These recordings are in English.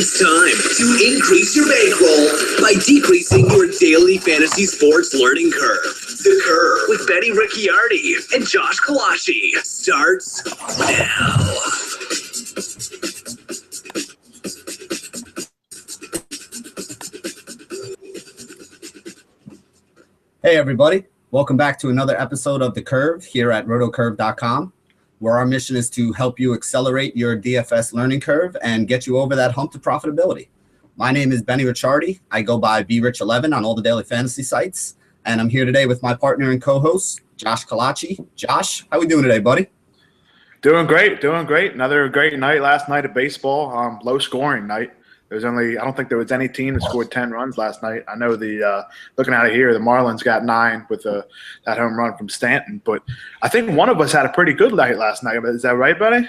It's time to increase your bankroll by decreasing your daily fantasy sports learning curve. The Curve with Benny Ricciardi and Josh Kalachi starts now. Hey everybody, welcome back to another episode of The Curve here at rotocurve.com, where our mission is to help you accelerate your DFS learning curve and get you over that hump to profitability. My name is Benny Ricciardi. I go by BRich11 on all the daily fantasy sites, and I'm here today with my partner and co-host, Josh Kalachi. Josh, how we doing today, buddy? Doing great. Another great night last night of baseball, low scoring night. I don't think there was any team that scored 10 runs last night. I know looking out of here, the Marlins got 9 with that home run from Stanton. But I think one of us had a pretty good night last night. Is that right, buddy?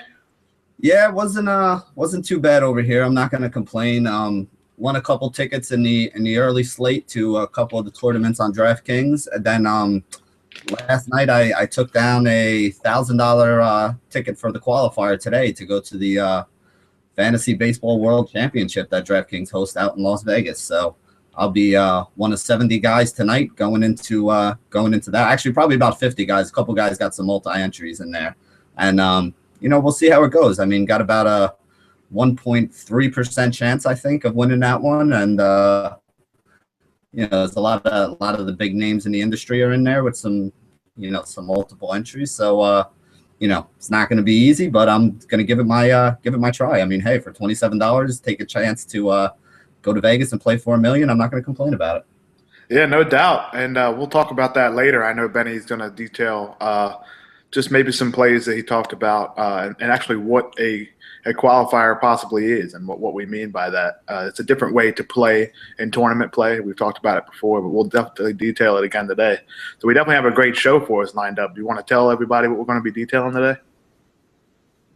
Yeah, it wasn't too bad over here. I'm not going to complain. Won a couple tickets in the early slate to a couple of the tournaments on DraftKings. And then last night I took down a $1,000 ticket for the qualifier today to go to the Fantasy Baseball World Championship that DraftKings hosts out in Las Vegas. So I'll be one of 70 guys tonight going into that. Actually, probably about 50 guys. A couple guys got some multi-entries in there. And, we'll see how it goes. I mean, got about a 1.3% chance, I think, of winning that one. And, there's a lot of the big names in the industry are in there with some multiple entries. So, it's not going to be easy, but I'm going to give it my try. I mean, hey, for $27, take a chance to go to Vegas and play for $1 million. I'm not going to complain about it. Yeah, no doubt. And we'll talk about that later. I know Benny's going to detail just maybe some plays that he talked about and actually what a qualifier possibly is and what we mean by that. It's a different way to play in tournament play. We've talked about it before, but we'll definitely detail it again today. So we definitely have a great show for us lined up. Do you want to tell everybody what we're going to be detailing today?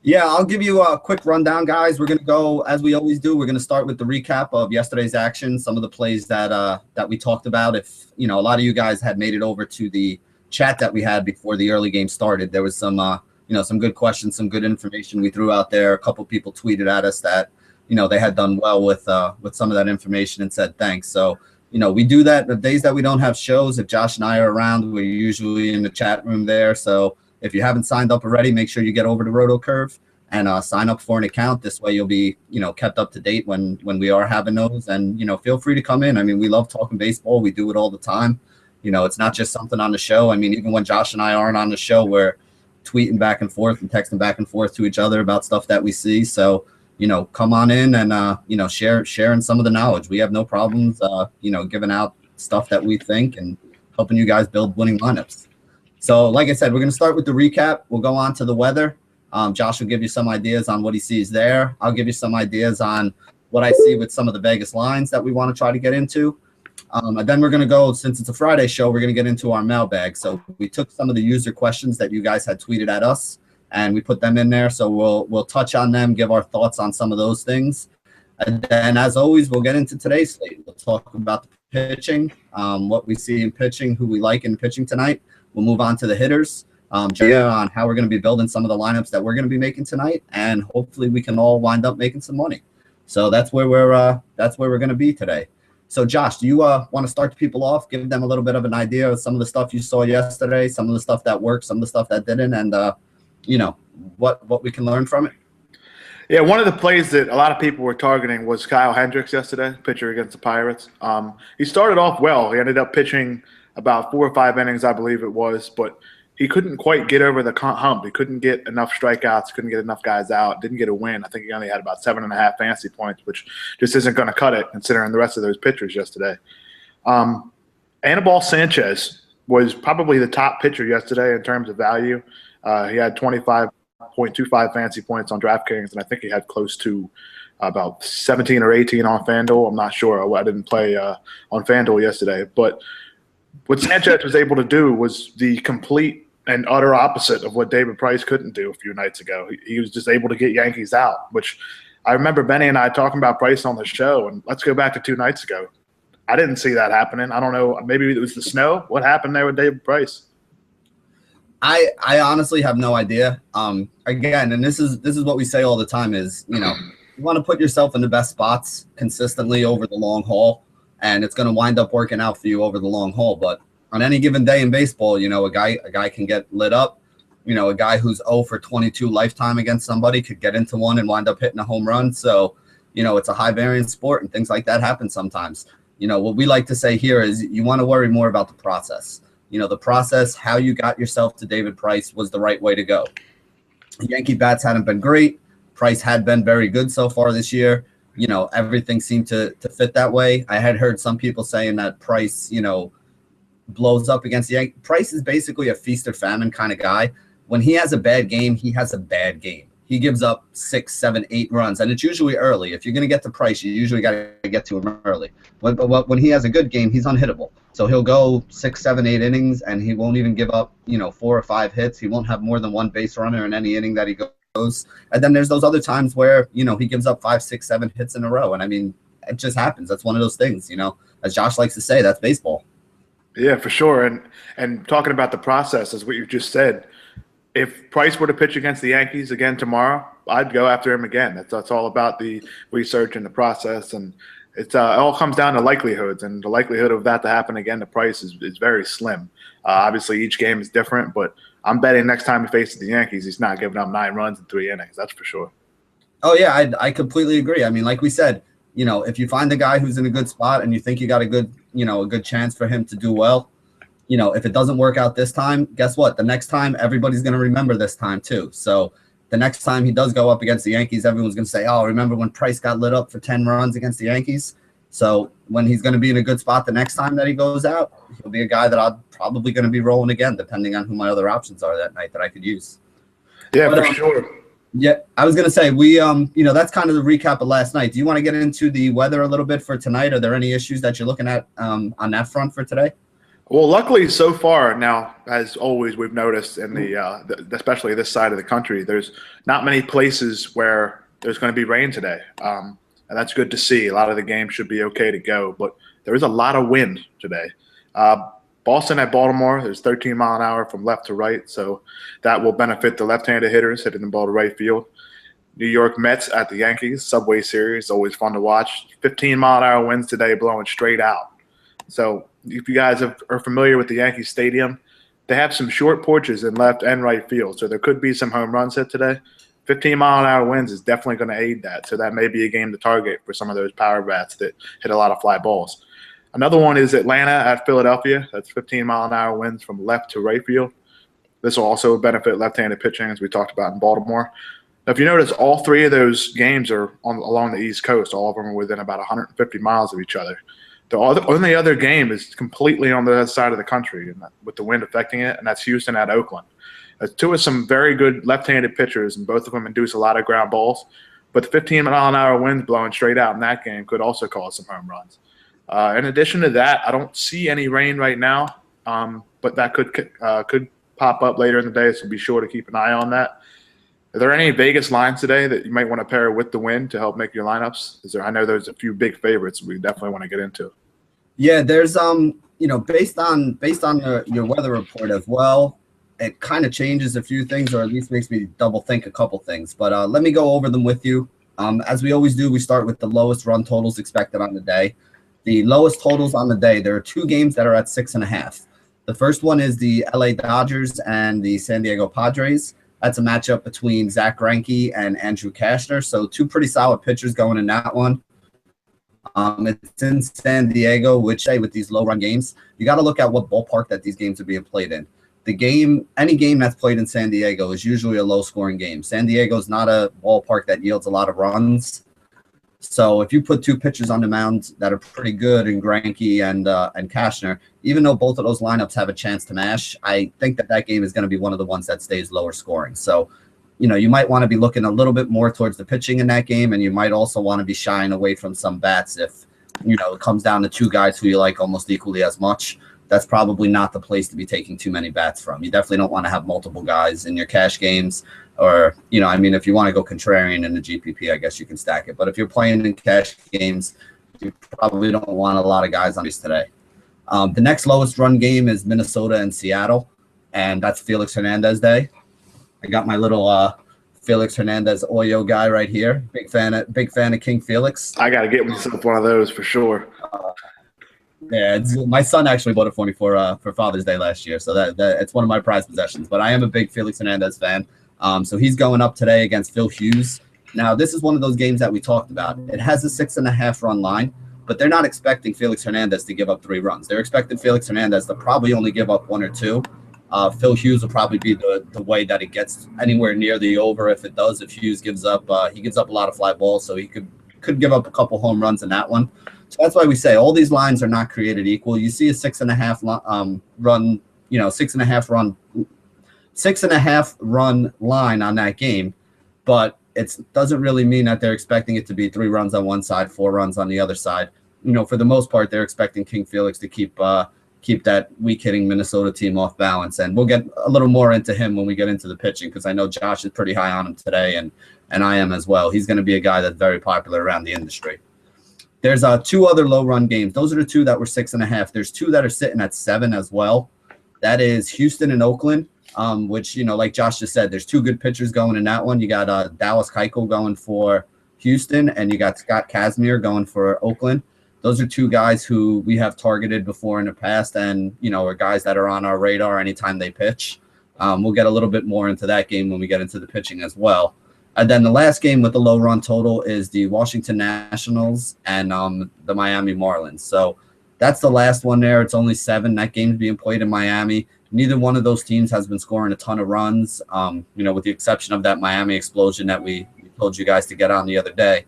Yeah, I'll give you a quick rundown, guys. We're going to go, as we always do, we're going to start with the recap of yesterday's action, some of the plays that we talked about. If, a lot of you guys had made it over to the chat that we had before the early game started, there was some some good questions, some good information we threw out there. A couple people tweeted at us that, they had done well with some of that information and said thanks. So, we do that the days that we don't have shows. If Josh and I are around, we're usually in the chat room there. So if you haven't signed up already, make sure you get over to RotoCurve and sign up for an account. This way you'll be, kept up to date when we are having those. And, feel free to come in. I mean, we love talking baseball. We do it all the time. It's not just something on the show. I mean, even when Josh and I aren't on the show, we're tweeting back and forth and texting back and forth to each other about stuff that we see. So, come on in and, sharing some of the knowledge. We have no problems, giving out stuff that we think and helping you guys build winning lineups. So, like I said, we're going to start with the recap. We'll go on to the weather. Josh will give you some ideas on what he sees there. I'll give you some ideas on what I see with some of the Vegas lines that we want to try to get into. And then we're going to go, since it's a Friday show, we're going to get into our mailbag. So we took some of the user questions that you guys had tweeted at us, and we put them in there. So we'll touch on them, give our thoughts on some of those things. And then, as always, we'll get into today's slate. We'll talk about the pitching, what we see in pitching, who we like in pitching tonight. We'll move on to the hitters, on how we're going to be building some of the lineups that we're going to be making tonight, and hopefully we can all wind up making some money. So that's where we're going to be today. So, Josh, do you want to start the people off, give them a little bit of an idea of some of the stuff you saw yesterday, some of the stuff that worked, some of the stuff that didn't, and, what we can learn from it? Yeah, one of the plays that a lot of people were targeting was Kyle Hendricks yesterday, pitcher against the Pirates. He started off well. He ended up pitching about 4 or 5 innings, I believe it was, but he couldn't quite get over the hump. He couldn't get enough strikeouts, couldn't get enough guys out, didn't get a win. I think he only had about 7.5 fantasy points, which just isn't going to cut it considering the rest of those pitchers yesterday. Anibal Sanchez was probably the top pitcher yesterday in terms of value. He had 25.25 fantasy points on DraftKings, and I think he had close to about 17 or 18 on FanDuel. I'm not sure. I didn't play on FanDuel yesterday. But what Sanchez was able to do was the complete and utter opposite of what David Price couldn't do a few nights ago. He was just able to get Yankees out, which I remember Benny and I talking about Price on the show, and let's go back to 2 nights ago. I didn't see that happening. I don't know. Maybe it was the snow. What happened there with David Price? I honestly have no idea. Again, and this is what we say all the time is, you want to put yourself in the best spots consistently over the long haul, and it's going to wind up working out for you over the long haul. But on any given day in baseball, a guy can get lit up. A guy who's 0 for 22 lifetime against somebody could get into one and wind up hitting a home run. So, it's a high variance sport, and things like that happen sometimes. What we like to say here is you want to worry more about the process. The process, how you got yourself to David Price was the right way to go. Yankee bats hadn't been great. Price had been very good so far this year. Everything seemed to fit that way. I had heard some people saying that Price, blows up against the Yankees. Price is basically a feast or famine kind of guy. When he has a bad game, he has a bad game. He gives up 6, 7, 8 runs, and it's usually early. If you're going to get to Price, you usually got to get to him early. But when he has a good game, he's unhittable. So he'll go 6, 7, 8 innings, and he won't even give up, 4 or 5 hits. He won't have more than 1 base runner in any inning that he goes. And then there's those other times where, he gives up 5, 6, 7 hits in a row. And I mean, it just happens. That's one of those things, as Josh likes to say, that's baseball. Yeah, for sure. And talking about the process, as what you just said, if Price were to pitch against the Yankees again tomorrow, I'd go after him again. That's all about the research and the process, and it all comes down to likelihoods, and the likelihood of that to happen again to Price is very slim. Obviously, each game is different, but I'm betting next time he faces the Yankees, he's not giving up 9 runs in 3 innings. That's for sure. Oh yeah, I completely agree. I mean, like we said, if you find the guy who's in a good spot and you think you got a good chance for him to do well. If it doesn't work out this time, guess what? The next time, everybody's going to remember this time too. So the next time he does go up against the Yankees, everyone's going to say, oh, remember when Price got lit up for 10 runs against the Yankees? So when he's going to be in a good spot the next time that he goes out, he'll be a guy that I'm probably going to be rolling again, depending on who my other options are that night that I could use. Yeah, for sure. Yeah, I was going to say, we, that's kind of the recap of last night. Do you want to get into the weather a little bit for tonight? Are there any issues that you're looking at on that front for today? Well, luckily so far now, as always, we've noticed in especially this side of the country, there's not many places where there's going to be rain today. And that's good to see. A lot of the games should be okay to go, but there is a lot of wind today. Boston at Baltimore, there's 13 mile an hour from left to right, so that will benefit the left-handed hitters hitting the ball to right field. New York Mets at the Yankees, Subway Series, always fun to watch. 15 mile an hour winds today blowing straight out. So if you guys are familiar with the Yankee Stadium, they have some short porches in left and right field, so there could be some home runs hit today. 15 mile an hour winds is definitely going to aid that, so that may be a game to target for some of those power bats that hit a lot of fly balls. Another one is Atlanta at Philadelphia. That's 15 mile an hour winds from left to right field. This will also benefit left-handed pitching, as we talked about in Baltimore. Now, if you notice, all 3 of those games are along the East Coast. All of them are within about 150 miles of each other. The only other game is completely on the other side of the country, and with the wind affecting it, and that's Houston at Oakland. 2 of some very good left-handed pitchers, and both of them induce a lot of ground balls. But the 15 mile an hour winds blowing straight out in that game could also cause some home runs. In addition to that, I don't see any rain right now, but that could pop up later in the day, so be sure to keep an eye on that. Are there any Vegas lines today that you might want to pair with the wind to help make your lineups? I know there's a few big favorites we definitely want to get into. Yeah, there's based on your weather report as well, it kind of changes a few things, or at least makes me double think a couple things. But let me go over them with you. As we always do, we start with the lowest run totals expected on the day. The lowest totals on the day, there are 2 games that are at 6.5. The first one is the LA Dodgers and the San Diego Padres. That's a matchup between Zach Greinke and Andrew Cashner. So 2 pretty solid pitchers going in that one. It's in San Diego, which with these low-run games, you got to look at what ballpark that these games are being played in. Any game that's played in San Diego is usually a low-scoring game. San Diego is not a ballpark that yields a lot of runs. So if you put 2 pitchers on the mound that are pretty good in Greinke and Cashner, even though both of those lineups have a chance to mash, I think that game is going to be one of the ones that stays lower scoring. So, you might want to be looking a little bit more towards the pitching in that game, and you might also want to be shying away from some bats if, it comes down to 2 guys who you like almost equally as much. That's probably not the place to be taking too many bats from. You definitely don't want to have multiple guys in your cash games, or, if you want to go contrarian in the GPP, I guess you can stack it. But if you're playing in cash games, you probably don't want a lot of guys on these today. The next lowest run game is Minnesota and Seattle, and that's Felix Hernandez Day. I got my little Felix Hernandez Oyo guy right here. Big fan of King Felix. I got to get myself one of those for sure. Yeah, my son actually bought it for me for Father's Day last year, so that it's one of my prized possessions. But I am a big Felix Hernandez fan. So he's going up today against Phil Hughes. Now, this is one of those games that we talked about. It has a 6.5 run line, but they're not expecting Felix Hernandez to give up 3 runs. They're expecting Felix Hernandez to probably only give up 1 or 2. Phil Hughes will probably be the way that it gets anywhere near the over. If it does, if Hughes gives up, he gives up a lot of fly balls, so he could give up a couple home runs in that one. So that's why we say all these lines are not created equal. You see a 6.5 run, 6.5 run line on that game, but it doesn't really mean that they're expecting it to be 3 runs on one side, 4 runs on the other side. For the most part, they're expecting King Felix to keep that weak hitting Minnesota team off balance. And we'll get a little more into him when we get into the pitching, because I know Josh is pretty high on him today, and I am as well. He's going to be a guy that's very popular around the industry. There's 2 other low run games. Those are the 2 that were 6.5. There's 2 that are sitting at 7 as well. That is Houston and Oakland, which, like Josh just said, there's 2 good pitchers going in that one. You got Dallas Keuchel going for Houston, and you got Scott Kazmir going for Oakland. Those are 2 guys who we have targeted before in the past, and, are guys that are on our radar anytime they pitch. We'll get a little bit more into that game when we get into the pitching as well. And then the last game with the low run total is the Washington Nationals and the Miami Marlins. So that's the last one there. It's only 7. That game's being played in Miami. Neither one of those teams has been scoring a ton of runs, with the exception of that Miami explosion that we told you guys to get on the other day.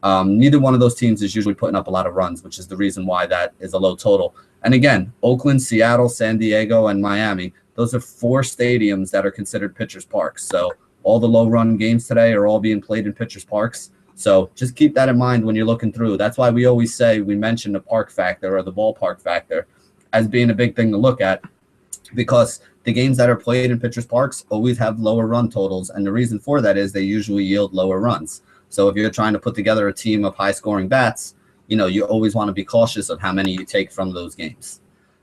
Neither one of those teams is usually putting up a lot of runs, which is the reason why that is a low total. And again, Oakland, Seattle, San Diego, and Miami, those are 4 stadiums that are considered pitchers' parks. So all the low-run games today are all being played in pitchers' parks. So just keep that in mind when you're looking through. That's why we always say we mention the park factor or the ballpark factor as being a big thing to look at, because the games that are played in pitchers' parks always have lower run totals. And the reason for that is they usually yield lower runs. So if you're trying to put together a team of high-scoring bats, you always want to be cautious of how many you take from those games.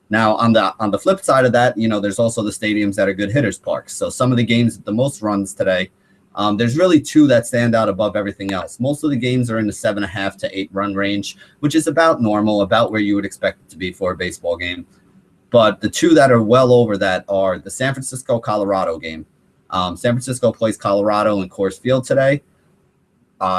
Now, on the flip side of that, there's also the stadiums that are good hitters' parks. So some of the games with the most runs today, there's really 2 that stand out above everything else. Most of the games are in the 7.5 to 8 run range, which is about normal, about where you would expect it to be for a baseball game. But the 2 that are well over that are the San Francisco-Colorado game. San Francisco plays Colorado in Coors Field today.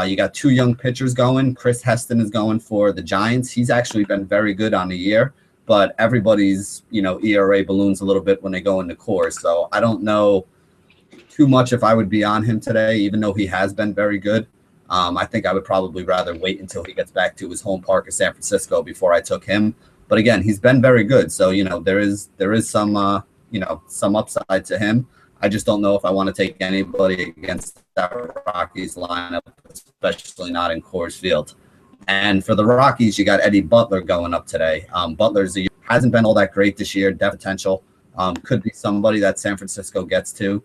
You got 2 young pitchers going. Chris Heston is going for the Giants. He's actually been very good on the year, but everybody's, ERA balloons a little bit when they go into Coors. So I don't know too much if I would be on him today, even though he has been very good. I think I would probably rather wait until he gets back to his home park of San Francisco before I took him. But again, he's been very good. So, there is some, some upside to him. I just don't know if I want to take anybody against that Rockies lineup, especially not in Coors Field. And for the Rockies, you got Eddie Butler going up today. Hasn't been all that great this year. Dev potential. Could be somebody that San Francisco gets to.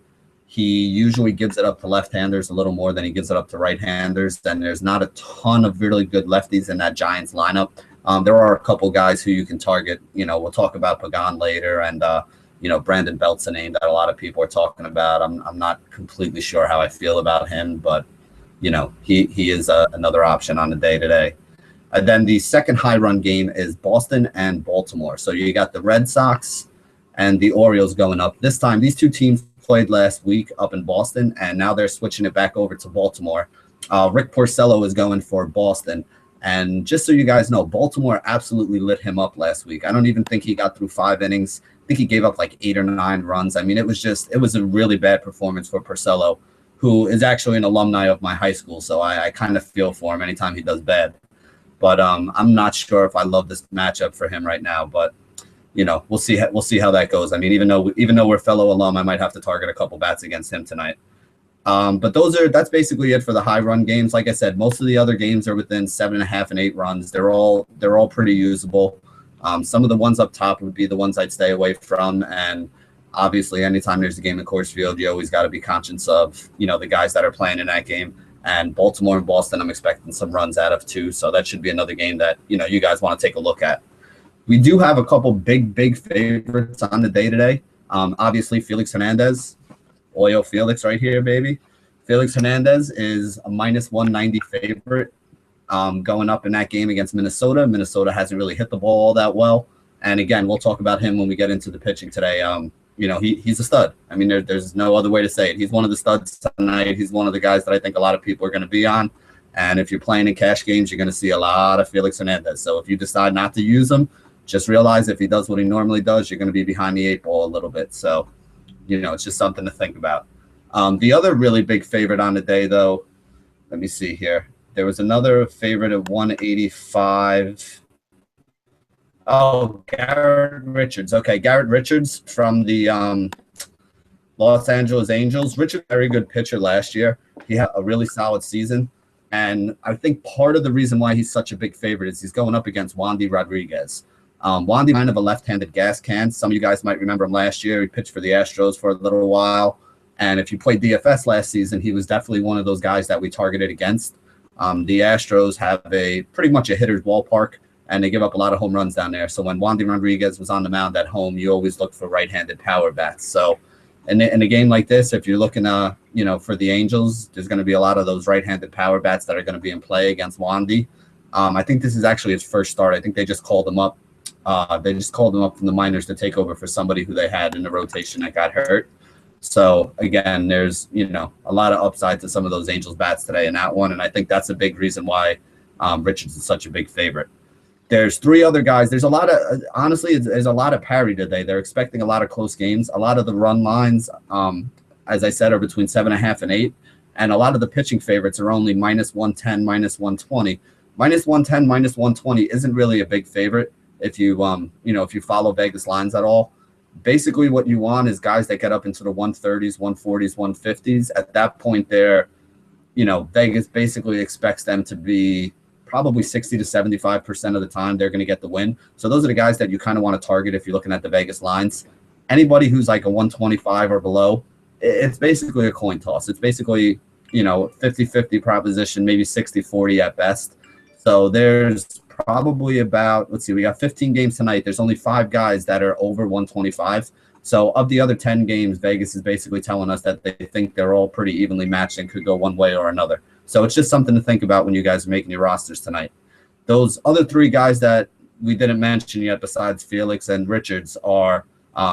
He usually gives it up to left-handers a little more than he gives it up to right-handers. Then there's not a ton of really good lefties in that Giants lineup. There are a couple guys who you can target. We'll talk about Pagan later, and Brandon Belt's a name that a lot of people are talking about. I'm not completely sure how I feel about him, but he is another option on the day today. And then the second high run game is Boston and Baltimore. So you got the Red Sox and the Orioles going up. This time, these 2 teams played last week up in Boston, and now they're switching it back over to Baltimore. Rick Porcello is going for Boston. And just so you guys know, Baltimore absolutely lit him up last week. I don't even think he got through 5 innings. I think he gave up like 8 or 9 runs. I mean, it was a really bad performance for Porcello, who is actually an alumni of my high school. So I kind of feel for him anytime he does bad. But I'm not sure if I love this matchup for him right now. But we'll see how that goes. I mean, even though we're fellow alum, I might have to target a couple bats against him tonight. But that's basically it for the high run games. Like I said, most of the other games are within 7.5 and 8 runs. They're all pretty usable. Some of the ones up top would be the ones I'd stay away from. And obviously, anytime there's a game in Coors Field, you always got to be conscious of, the guys that are playing in that game. And Baltimore and Boston, I'm expecting some runs out of too. So that should be another game that, you guys want to take a look at. We do have a couple big favorites on the day today. Obviously, Felix Hernandez, Oyo Felix right here, baby. Felix Hernandez is a minus 190 favorite going up in that game against Minnesota. Minnesota hasn't really hit the ball all that well. And again, we'll talk about him when we get into the pitching today. He's a stud. I mean, there's no other way to say it. He's one of the studs tonight. He's one of the guys that I think a lot of people are going to be on. And if you're playing in cash games, you're going to see a lot of Felix Hernandez. So if you decide not to use him, just realize if he does what he normally does, you're going to be behind the 8 ball a little bit. So, it's just something to think about. The other really big favorite on the day, though, let me see here. There was another favorite of 185. Oh, Garrett Richards. Okay, Garrett Richards from the Los Angeles Angels. Richard, very good pitcher last year. He had a really solid season. And I think part of the reason why he's such a big favorite is he's going up against Wandy Rodriguez. Wandy, kind of a left-handed gas can. Some of you guys might remember him last year. He pitched for the Astros for a little while. And if you played DFS last season, he was definitely one of those guys that we targeted against. The Astros have pretty much a hitter's ballpark, and they give up a lot of home runs down there. So when Wandy Rodriguez was on the mound at home, you always look for right-handed power bats. So in a game like this, if you're looking, for the Angels, there's going to be a lot of those right-handed power bats that are going to be in play against Wandy. I think this is actually his first start. I think they just called him up. They just called him up from the minors to take over for somebody who they had in the rotation that got hurt. So again, there's, a lot of upside to some of those Angels bats today in that one. And I think that's a big reason why Richards is such a big favorite. There's 3 other guys. There's a lot of, honestly, there's a lot of parity today. They're expecting a lot of close games. A lot of the run lines, as I said, are between 7.5 and 8. And a lot of the pitching favorites are only minus 110, minus 120. Minus 110, minus 120 isn't really a big favorite if you, if you follow Vegas lines at all. Basically, what you want is guys that get up into the 130s, 140s, 150s. At that point there, Vegas basically expects them to be probably 60 to 75% of the time they're going to get the win. So those are the guys that you kind of want to target if you're looking at the Vegas lines. Anybody who's like a 125 or below, it's basically a coin toss. It's basically, 50-50 proposition, maybe 60-40 at best. So there's probably about, we got 15 games tonight. There's only 5 guys that are over 125. So of the other 10 games, Vegas is basically telling us that they think they're all pretty evenly matched and could go one way or another. So it's just something to think about when you guys are making your rosters tonight. Those other 3 guys that we didn't mention yet besides Felix and Richards are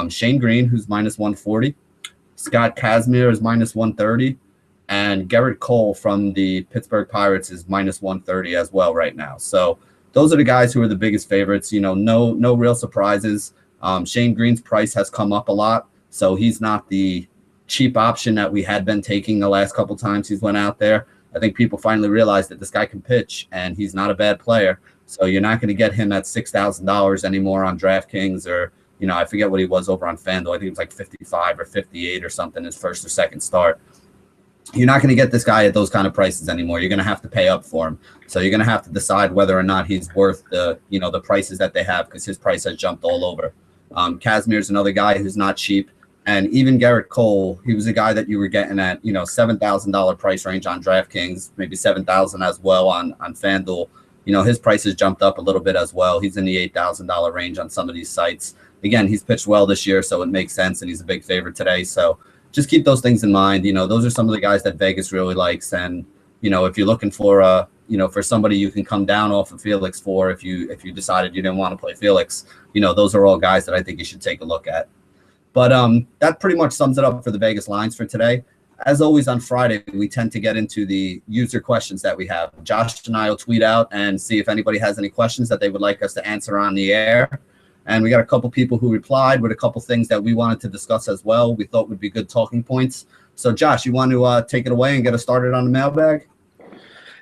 Shane Green, who's minus 140. Scott Kazmir is minus 130. And Garrett Cole from the Pittsburgh Pirates is minus 130 as well right now. So those are the guys who are the biggest favorites. No real surprises. Shane Green's price has come up a lot, so he's not the cheap option that we had been taking the last couple times he's went out there. I think people finally realized that this guy can pitch, and he's not a bad player. So you're not going to get him at $6,000 anymore on DraftKings or, I forget what he was over on FanDuel. I think it was like 55 or 58 or something his first or second start. You're not going to get this guy at those kind of prices anymore. You're going to have to pay up for him. So you're going to have to decide whether or not he's worth the prices that they have, because his price has jumped all over. Kazmir's another guy who's not cheap. And even Garrett Cole, he was a guy that you were getting at, $7,000 price range on DraftKings, maybe $7,000 as well on FanDuel. His price has jumped up a little bit as well. He's in the $8,000 range on some of these sites. Again, he's pitched well this year, so it makes sense, and he's a big favorite today. So just keep those things in mind. Those are some of the guys that Vegas really likes. And, if you're looking for for somebody you can come down off of Felix for, if you decided you didn't want to play Felix, those are all guys that I think you should take a look at. But that pretty much sums it up for the Vegas lines for today. As always on Friday, we tend to get into the user questions that we have. Josh and I will tweet out and see if anybody has any questions that they would like us to answer on the air. And we got a couple people who replied with a couple things that we wanted to discuss as well. We thought would be good talking points. So, Josh, you want to take it away and get us started on the mailbag?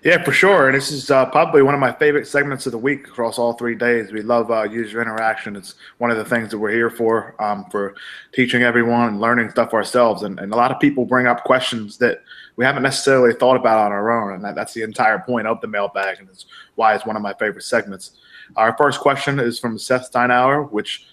Yeah, for sure. And this is probably one of my favorite segments of the week across all 3 days. We love user interaction. It's one of the things that we're here for teaching everyone and learning stuff ourselves. And a lot of people bring up questions that we haven't necessarily thought about on our own. And that's the entire point of the mailbag, and it's why it's one of my favorite segments. Our first question is from Seth Steinauer, which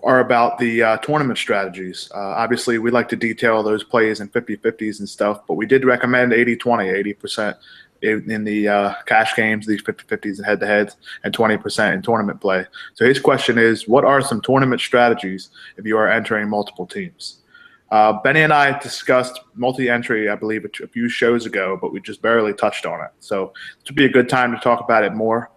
are about the tournament strategies. Obviously, we like to detail those plays in 50-50s and stuff, but we did recommend 80-20, 80% in the cash games, these 50-50s and head-to-heads, and 20% in tournament play. So his question is, what are some tournament strategies if you are entering multiple teams? Benny and I discussed multi-entry, I believe, a few shows ago, but we just barely touched on it. So this would be a good time to talk about it more.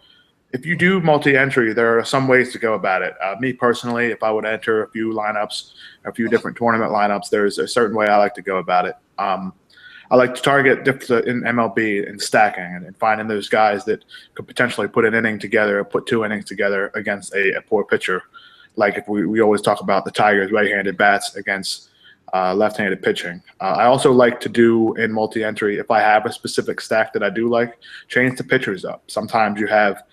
If you do multi-entry, there are some ways to go about it. Me personally, if I would enter a few lineups, a few different tournament lineups, there's a certain way I like to go about it. I like to target in MLB and stacking and finding those guys that could potentially put an inning together, put 2 innings together against a poor pitcher. Like if we always talk about the Tigers' right-handed bats against left-handed pitching. I also like to do in multi-entry, if I have a specific stack that I do like, change the pitchers up. Sometimes you have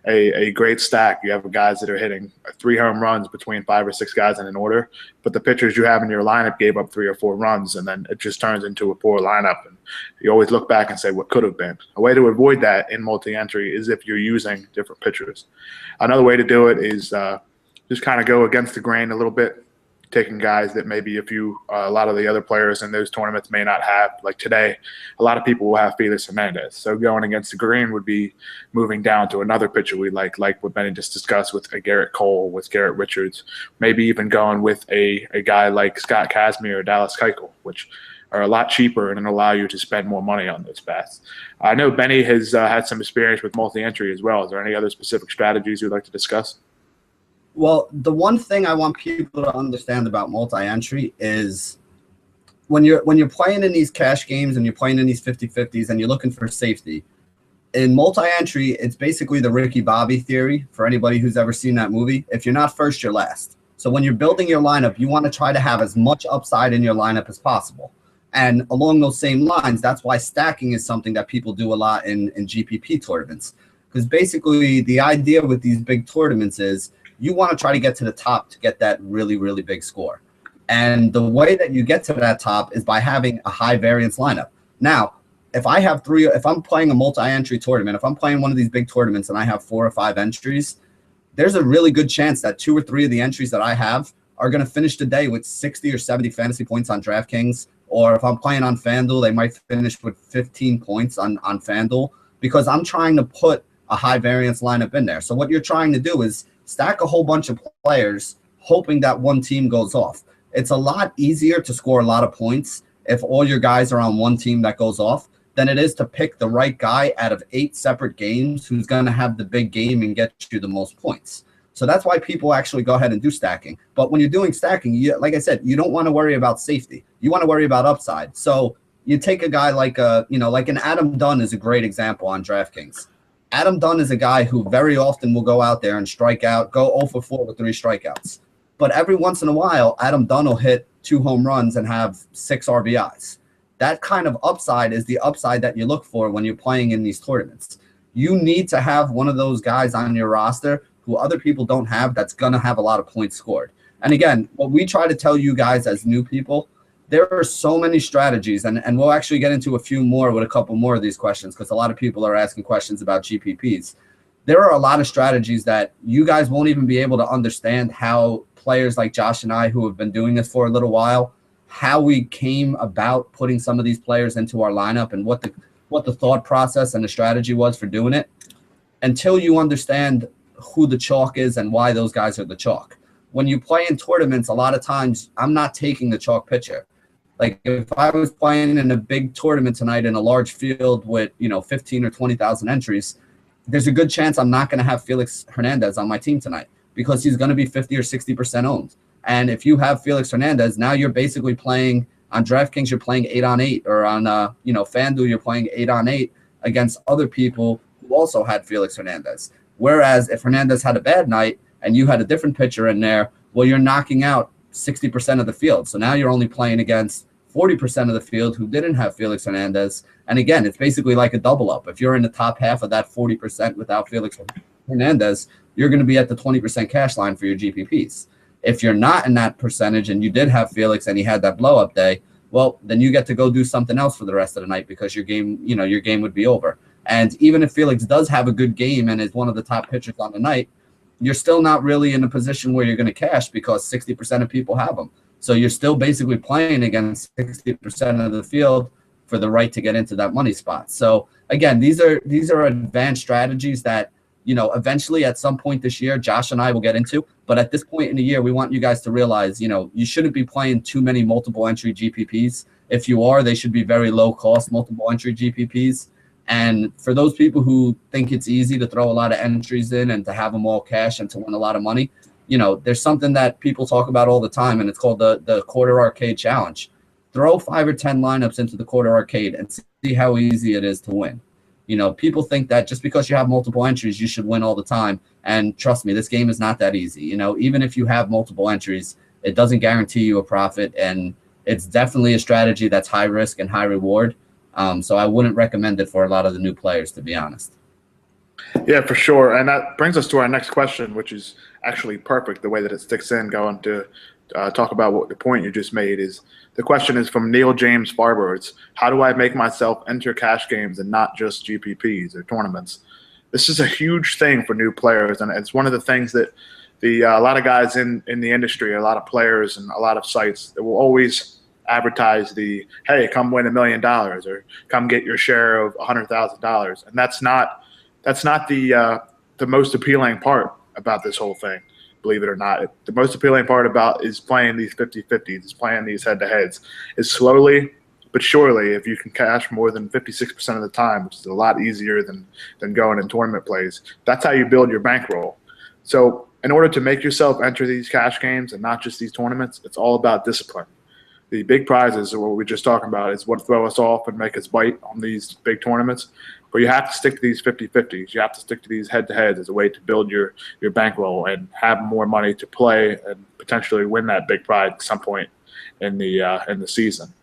a great stack. You have guys that are hitting 3 home runs between 5 or 6 guys in an order, but the pitchers you have in your lineup gave up 3 or 4 runs, and then it just turns into a poor lineup. And you always look back and say, what could have been? A way to avoid that in multi-entry is if you're using different pitchers. Another way to do it is just kind of go against the grain a little bit, taking guys that maybe a lot of the other players in those tournaments may not have. Like today, a lot of people will have Felix Hernandez. So going against the green would be moving down to another pitcher we like what Benny just discussed with a Garrett Cole, with Garrett Richards, maybe even going with a guy like Scott Kazmir or Dallas Keuchel, which are a lot cheaper and allow you to spend more money on those bats. I know Benny has had some experience with multi-entry as well. Is there any other specific strategies you'd like to discuss? Well, the one thing I want people to understand about multi-entry is when you're playing in these cash games and you're playing in these 50-50s and you're looking for safety, in multi-entry, it's basically the Ricky Bobby theory for anybody who's ever seen that movie. If you're not first, you're last. So when you're building your lineup, you want to try to have as much upside in your lineup as possible. And along those same lines, that's why stacking is something that people do a lot in GPP tournaments. Because basically the idea with these big tournaments is you want to try to get to the top to get that really, really big score. And the way that you get to that top is by having a high variance lineup. Now, if I'm playing a multi-entry tournament, if I'm playing one of these big tournaments and I have 4 or 5 entries, there's a really good chance that 2 or 3 of the entries that I have are going to finish the day with 60 or 70 fantasy points on DraftKings. Or if I'm playing on FanDuel, they might finish with 15 points on FanDuel because I'm trying to put a high variance lineup in there. So what you're trying to do is stack a whole bunch of players hoping that one team goes off. It's a lot easier to score a lot of points if all your guys are on one team that goes off than it is to pick the right guy out of 8 separate games who's going to have the big game and get you the most points. So that's why people actually go ahead and do stacking. But when you're doing stacking, like I said, you don't want to worry about safety. You want to worry about upside. So you take a guy like an Adam Dunn is a great example on DraftKings. Adam Dunn is a guy who very often will go out there and strike out, go 0 for 4 with 3 strikeouts. But every once in a while, Adam Dunn will hit 2 home runs and have 6 RBIs. That kind of upside is the upside that you look for when you're playing in these tournaments. You need to have one of those guys on your roster who other people don't have that's going to have a lot of points scored. And again, what we try to tell you guys as new people, there are so many strategies, and we'll actually get into a few more with a couple more of these questions because a lot of people are asking questions about GPPs. There are a lot of strategies that you guys won't even be able to understand how players like Josh and I, who have been doing this for a little while, how we came about putting some of these players into our lineup and what the thought process and the strategy was for doing it until you understand who the chalk is and why those guys are the chalk. When you play in tournaments, a lot of times I'm not taking the chalk pitcher. Like if I was playing in a big tournament tonight in a large field with, 15 or 20,000 entries, there's a good chance I'm not going to have Felix Hernandez on my team tonight because he's going to be 50 or 60% owned. And if you have Felix Hernandez, now you're basically playing on DraftKings, you're playing 8 on 8, or on FanDuel, you're playing 8 on 8 against other people who also had Felix Hernandez. Whereas if Hernandez had a bad night and you had a different pitcher in there, well, you're knocking out 60% of the field. So now you're only playing against 40% of the field who didn't have Felix Hernandez. And again, it's basically like a double up. If you're in the top half of that 40% without Felix Hernandez, you're going to be at the 20% cash line for your GPPs. If you're not in that percentage and you did have Felix and he had that blow up day, well, then you get to go do something else for the rest of the night because your game would be over. And even if Felix does have a good game and is one of the top pitchers on the night, you're still not really in a position where you're going to cash because 60% of people have him. So you're still basically playing against 60% of the field for the right to get into that money spot. So again, these are advanced strategies that eventually at some point this year, Josh and I will get into. But at this point in the year, we want you guys to realize, you shouldn't be playing too many multiple entry GPPs. If you are, they should be very low cost multiple entry GPPs. And for those people who think it's easy to throw a lot of entries in and to have them all cash and to win a lot of money, there's something that people talk about all the time, and it's called the quarter arcade challenge. Throw 5 or 10 lineups into the quarter arcade and see how easy it is to win. People think that just because you have multiple entries, you should win all the time. And trust me, this game is not that easy. Even if you have multiple entries, it doesn't guarantee you a profit. And it's definitely a strategy that's high risk and high reward. So I wouldn't recommend it for a lot of the new players, to be honest. Yeah, for sure. And that brings us to our next question, which is actually perfect the way that it sticks in, going to talk about what the point you just made is. The question is from Neil James Farber. It's, how do I make myself enter cash games and not just GPPs or tournaments? This is a huge thing for new players, and it's one of the things that a lot of guys in the industry, a lot of players and a lot of sites that will always advertise the, hey, come win $1 million or come get your share of $100,000. And that's not the most appealing part about this whole thing. Believe it or not, the most appealing part about is playing these 50-50s, is playing these head-to-heads, is slowly but surely, if you can cash more than 56% of the time, which is a lot easier than going in tournament plays, that's how you build your bankroll. So in order to make yourself enter these cash games and not just these tournaments, it's all about discipline. The big prizes, or what we were just talking about, is what throw us off and make us bite on these big tournaments. But you have to stick to these 50-50s. You have to stick to these head-to-heads as a way to build your bankroll and have more money to play and potentially win that big prize at some point in the season.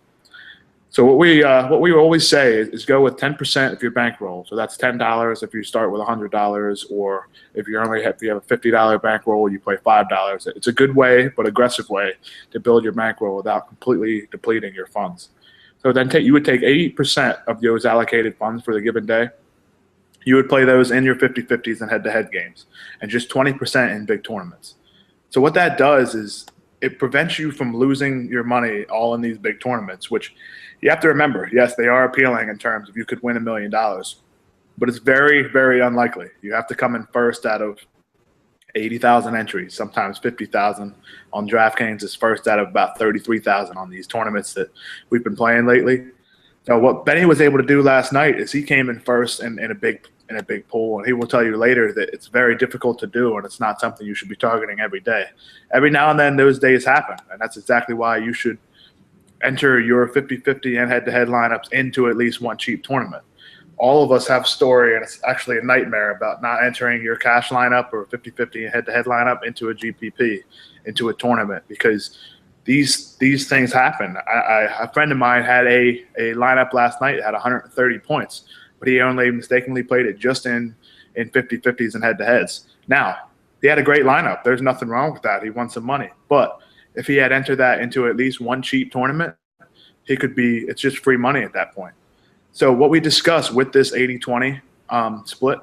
So what we always say is go with 10% of your bankroll. So that's $10 if you start with $100, or if you have a $50 bankroll, you play $5. It's a good way, but aggressive way, to build your bankroll without completely depleting your funds. So then you would take 80% of those allocated funds for the given day. You would play those in your 50-50s and head-to-head games, and just 20% in big tournaments. So what that does is it prevents you from losing your money all in these big tournaments, which you have to remember, yes, they are appealing in terms of you could win $1 million, but it's very, very unlikely. You have to come in first out of 80,000 entries, sometimes 50,000. On DraftKings, is first out of about 33,000 on these tournaments that we've been playing lately. So what Benny was able to do last night is he came in first in a big pool, and he will tell you later that it's very difficult to do, and it's not something you should be targeting every day. Every now and then those days happen, and that's exactly why you should enter your 50-50 and head-to-head lineups into at least one cheap tournament. All of us have a story, and it's actually a nightmare about not entering your cash lineup or 50-50 and head-to-head lineup into a GPP, into a tournament, because these things happen. A friend of mine had a lineup last night that had 130 points, but he only mistakenly played it just in 50-50s and head-to-heads. Now, he had a great lineup. There's nothing wrong with that. He won some money. But if he had entered that into at least one cheap tournament, it's just free money at that point. So what we discuss with this 80-20 split,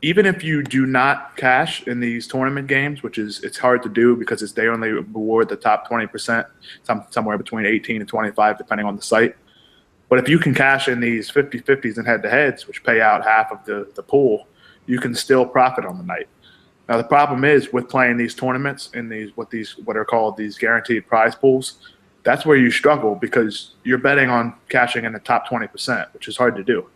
even if you do not cash in these tournament games, which it's hard to do because they only reward the top 20%, somewhere between 18 and 25, depending on the site. But if you can cash in these 50-50s and head-to-heads, which pay out half of the pool, you can still profit on the night. Now, the problem is with playing these tournaments in what are called these guaranteed prize pools, that's where you struggle because you're betting on cashing in the top 20%, which is hard to do.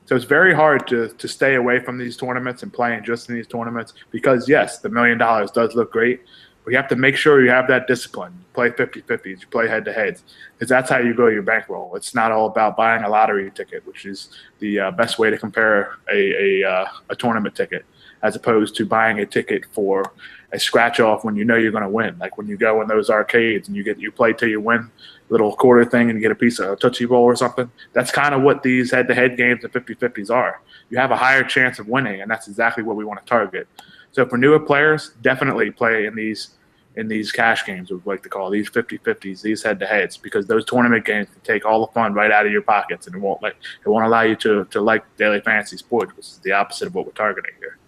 So it's very hard to stay away from these tournaments and playing just in these tournaments because, yes, the $1 million does look great, but you have to make sure you have that discipline. You play 50-50s, you play head-to-heads, because that's how you grow your bankroll. It's not all about buying a lottery ticket, which is the best way to compare a tournament ticket, as opposed to buying a ticket for a scratch-off when you know you're going to win. Like when you go in those arcades and you play till you win, little quarter thing, and you get a piece of a Tootsie Roll or something. That's kind of what these head-to-head games and 50-50s are. You have a higher chance of winning, and that's exactly what we want to target. So for newer players, definitely play in these cash games, we like to call these 50-50s, these head-to-heads, because those tournament games can take all the fun right out of your pockets, and it won't allow you to like daily fantasy sports, which is the opposite of what we're targeting here.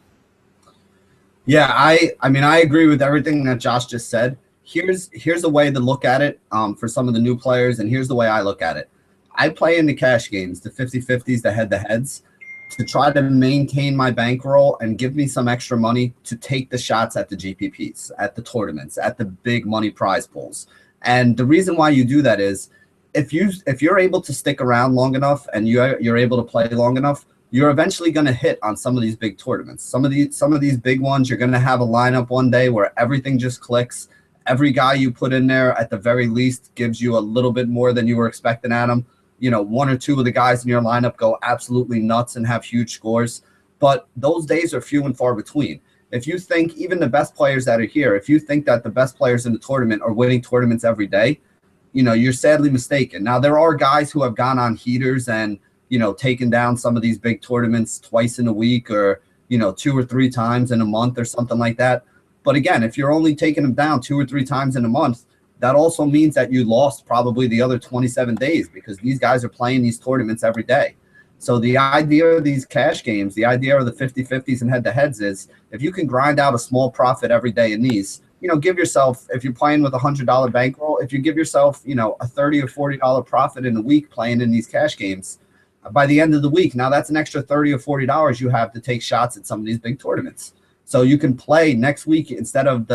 Yeah, I mean, I agree with everything that Josh just said. Here's a way to look at it for some of the new players, and here's the way I look at it. I play in the cash games, the 50-50s, the head-to-heads, to try to maintain my bankroll and give me some extra money to take the shots at the GPPs, at the tournaments, at the big money prize pools. And the reason why you do that is if you're able to stick around long enough and you're able to play long enough, you're eventually going to hit on some of these big tournaments. Some of these big ones, you're going to have a lineup one day where everything just clicks. Every guy you put in there at the very least gives you a little bit more than you were expecting at him. You know, one or two of the guys in your lineup go absolutely nuts and have huge scores, but those days are few and far between. If you think even the best players that are here, if you think that the best players in the tournament are winning tournaments every day, you know, you're sadly mistaken. Now, there are guys who have gone on heaters and, you know, taken down some of these big tournaments twice in a week or, you know, 2 or 3 times in a month or something like that. But again, if you're only taking them down 2 or 3 times in a month, that also means that you lost probably the other 27 days because these guys are playing these tournaments every day. So the idea of these cash games, the idea of the 50-50s and head-to-heads is if you can grind out a small profit every day in these, you know, give yourself, if you're playing with a $100 bankroll, if you give yourself, you know, a $30 or $40 profit in a week playing in these cash games, by the end of the week, now that's an extra $30 or $40 you have to take shots at some of these big tournaments. So you can play next week instead of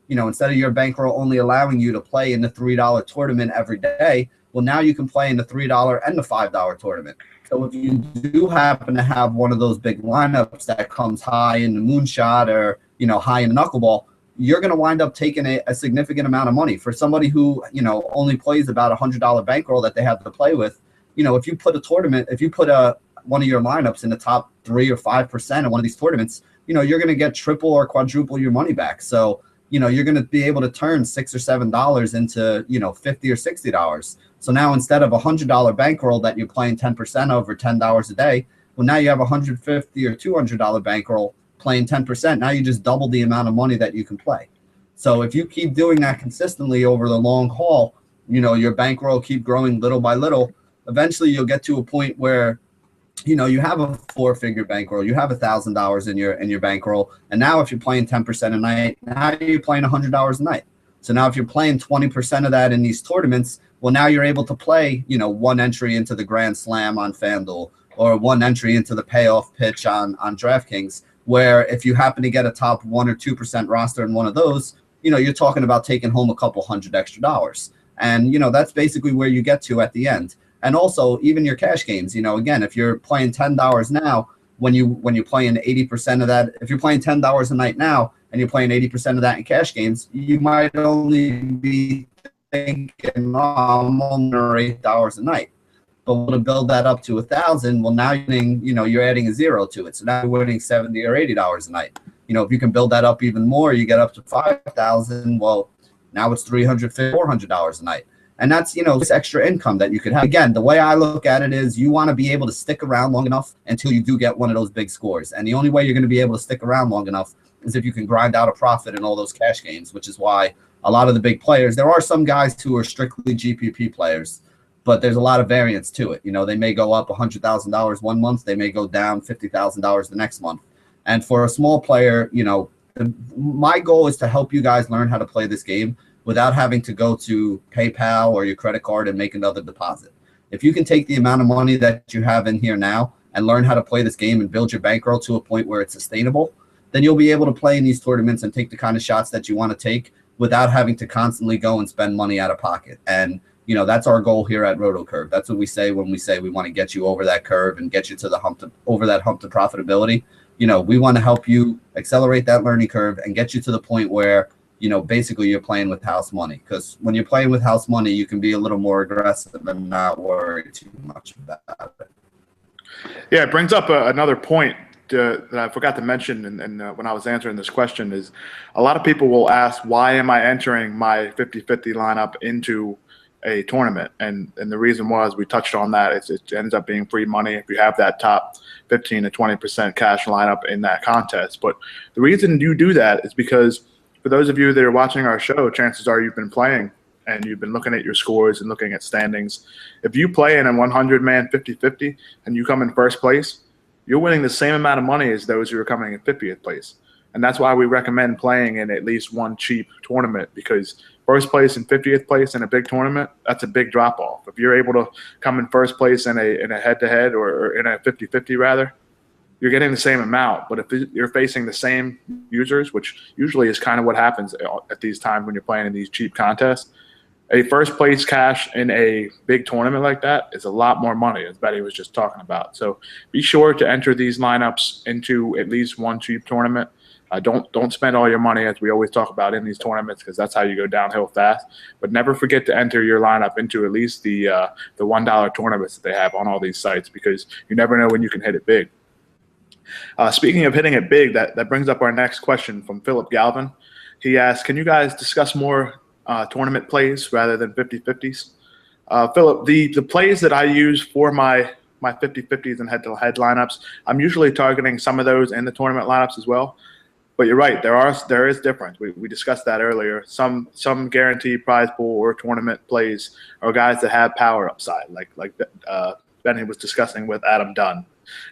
your bankroll only allowing you to play in the $3 tournament every day. Well, now you can play in the $3 and the $5 tournament. So if you do happen to have one of those big lineups that comes high in the moonshot or, you know, high in the knuckleball, you're going to wind up taking a significant amount of money. For somebody who, you know, only plays about $100 bankroll that they have to play with, you know, if you put one of your lineups in the top 3 or 5% of one of these tournaments, you know, you're going to get triple or quadruple your money back. So, you know, you're going to be able to turn $6 or $7 into, you know, $50 or $60. So now instead of a $100 bankroll that you're playing 10% over $10 a day, well, now you have a $150 or $200 bankroll playing 10%. Now you just double the amount of money that you can play. So if you keep doing that consistently over the long haul, you know, your bankroll keep growing little by little. Eventually you'll get to a point where, you know, you have a 4-figure bankroll, you have $1,000 in your bankroll, and now if you're playing 10% a night, now you're playing $100 a night. So now if you're playing 20% of that in these tournaments, well, now you're able to play, you know, one entry into the Grand Slam on FanDuel or one entry into the payoff pitch on DraftKings, where if you happen to get a top 1 or 2% roster in one of those, you know, you're talking about taking home a couple $100 extra. And, you know, that's basically where you get to at the end. And also even your cash games, you know, again, if you're playing $10 now, when you're playing 80% of that, if you're playing $10 a night now and you're playing 80% of that in cash games, you might only be thinking, oh, I'm only $8 a night. But to build that up to 1,000, well, now you're adding a zero to it. So now you're winning $70 or $80 a night. You know, if you can build that up even more, you get up to 5,000. Well, now it's $350, $400 a night. And that's, you know, this extra income that you could have. Again, the way I look at it is you want to be able to stick around long enough until you do get one of those big scores. And the only way you're going to be able to stick around long enough is if you can grind out a profit in all those cash games, which is why a lot of the big players, there are some guys who are strictly GPP players, but there's a lot of variance to it. You know, they may go up $100,000 one month. They may go down $50,000 the next month. And for a small player, you know, my goal is to help you guys learn how to play this game without having to go to PayPal or your credit card and make another deposit. If you can take the amount of money that you have in here now and learn how to play this game and build your bankroll to a point where it's sustainable, then you'll be able to play in these tournaments and take the kind of shots that you want to take without having to constantly go and spend money out of pocket. And, you know, that's our goal here at RotoCurve. That's what we say when we say we want to get you over that curve and get you to the over that hump to profitability. You know, we want to help you accelerate that learning curve and get you to the point where, you know, basically you're playing with house money. Because when you're playing with house money, you can be a little more aggressive and not worry too much about it. Yeah, it brings up another point that I forgot to mention and when I was answering this question is a lot of people will ask, why am I entering my 50-50 lineup into a tournament? And the reason was, we touched on that, it ends up being free money if you have that top 15 to 20% cash lineup in that contest. But the reason you do that is because for those of you that are watching our show, chances are you've been playing and you've been looking at your scores and looking at standings. If you play in a 100-man 50-50 and you come in first place, you're winning the same amount of money as those who are coming in 50th place. And that's why we recommend playing in at least one cheap tournament, because first place and 50th place in a big tournament, that's a big drop off. If you're able to come in first place in a head-to-head or in a 50-50 rather, you're getting the same amount. But if you're facing the same users, which usually is kind of what happens at these times when you're playing in these cheap contests, a first place cash in a big tournament like that is a lot more money, as Betty was just talking about. So be sure to enter these lineups into at least one cheap tournament. Don't spend all your money, as we always talk about in these tournaments, because that's how you go downhill fast. But never forget to enter your lineup into at least the $1 tournaments that they have on all these sites, because you never know when you can hit it big. Speaking of hitting it big, that brings up our next question from Philip Galvin. He asked, can you guys discuss more tournament plays rather than 50-50s? Philip, the plays that I use for my 50-50s and head-to-head lineups, I'm usually targeting some of those in the tournament lineups as well. But you're right, there is difference. We discussed that earlier. Some guaranteed prize pool or tournament plays are guys that have power upside, like Benny was discussing with Adam Dunn.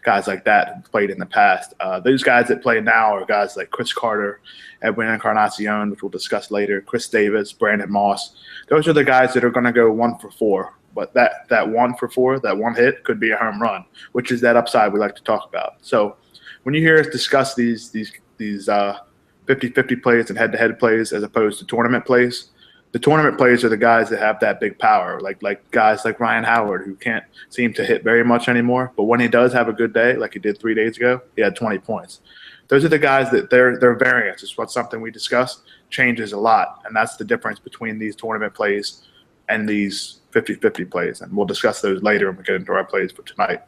Guys like that who played in the past. Those guys that play now are guys like Chris Carter, Edwin Encarnacion, which we'll discuss later, Chris Davis, Brandon Moss. Those are the guys that are going to go 1 for 4. But that 1 for 4, that one hit could be a home run, which is that upside we like to talk about. So when you hear us discuss these 50-50 plays and head-to-head plays as opposed to tournament plays, the tournament plays are the guys that have that big power, like guys like Ryan Howard, who can't seem to hit very much anymore. But when he does have a good day, like he did 3 days ago, he had 20 points. Those are the guys that their variance is what something we discussed changes a lot. And that's the difference between these tournament plays and these 50-50 plays. And we'll discuss those later when we get into our plays for tonight.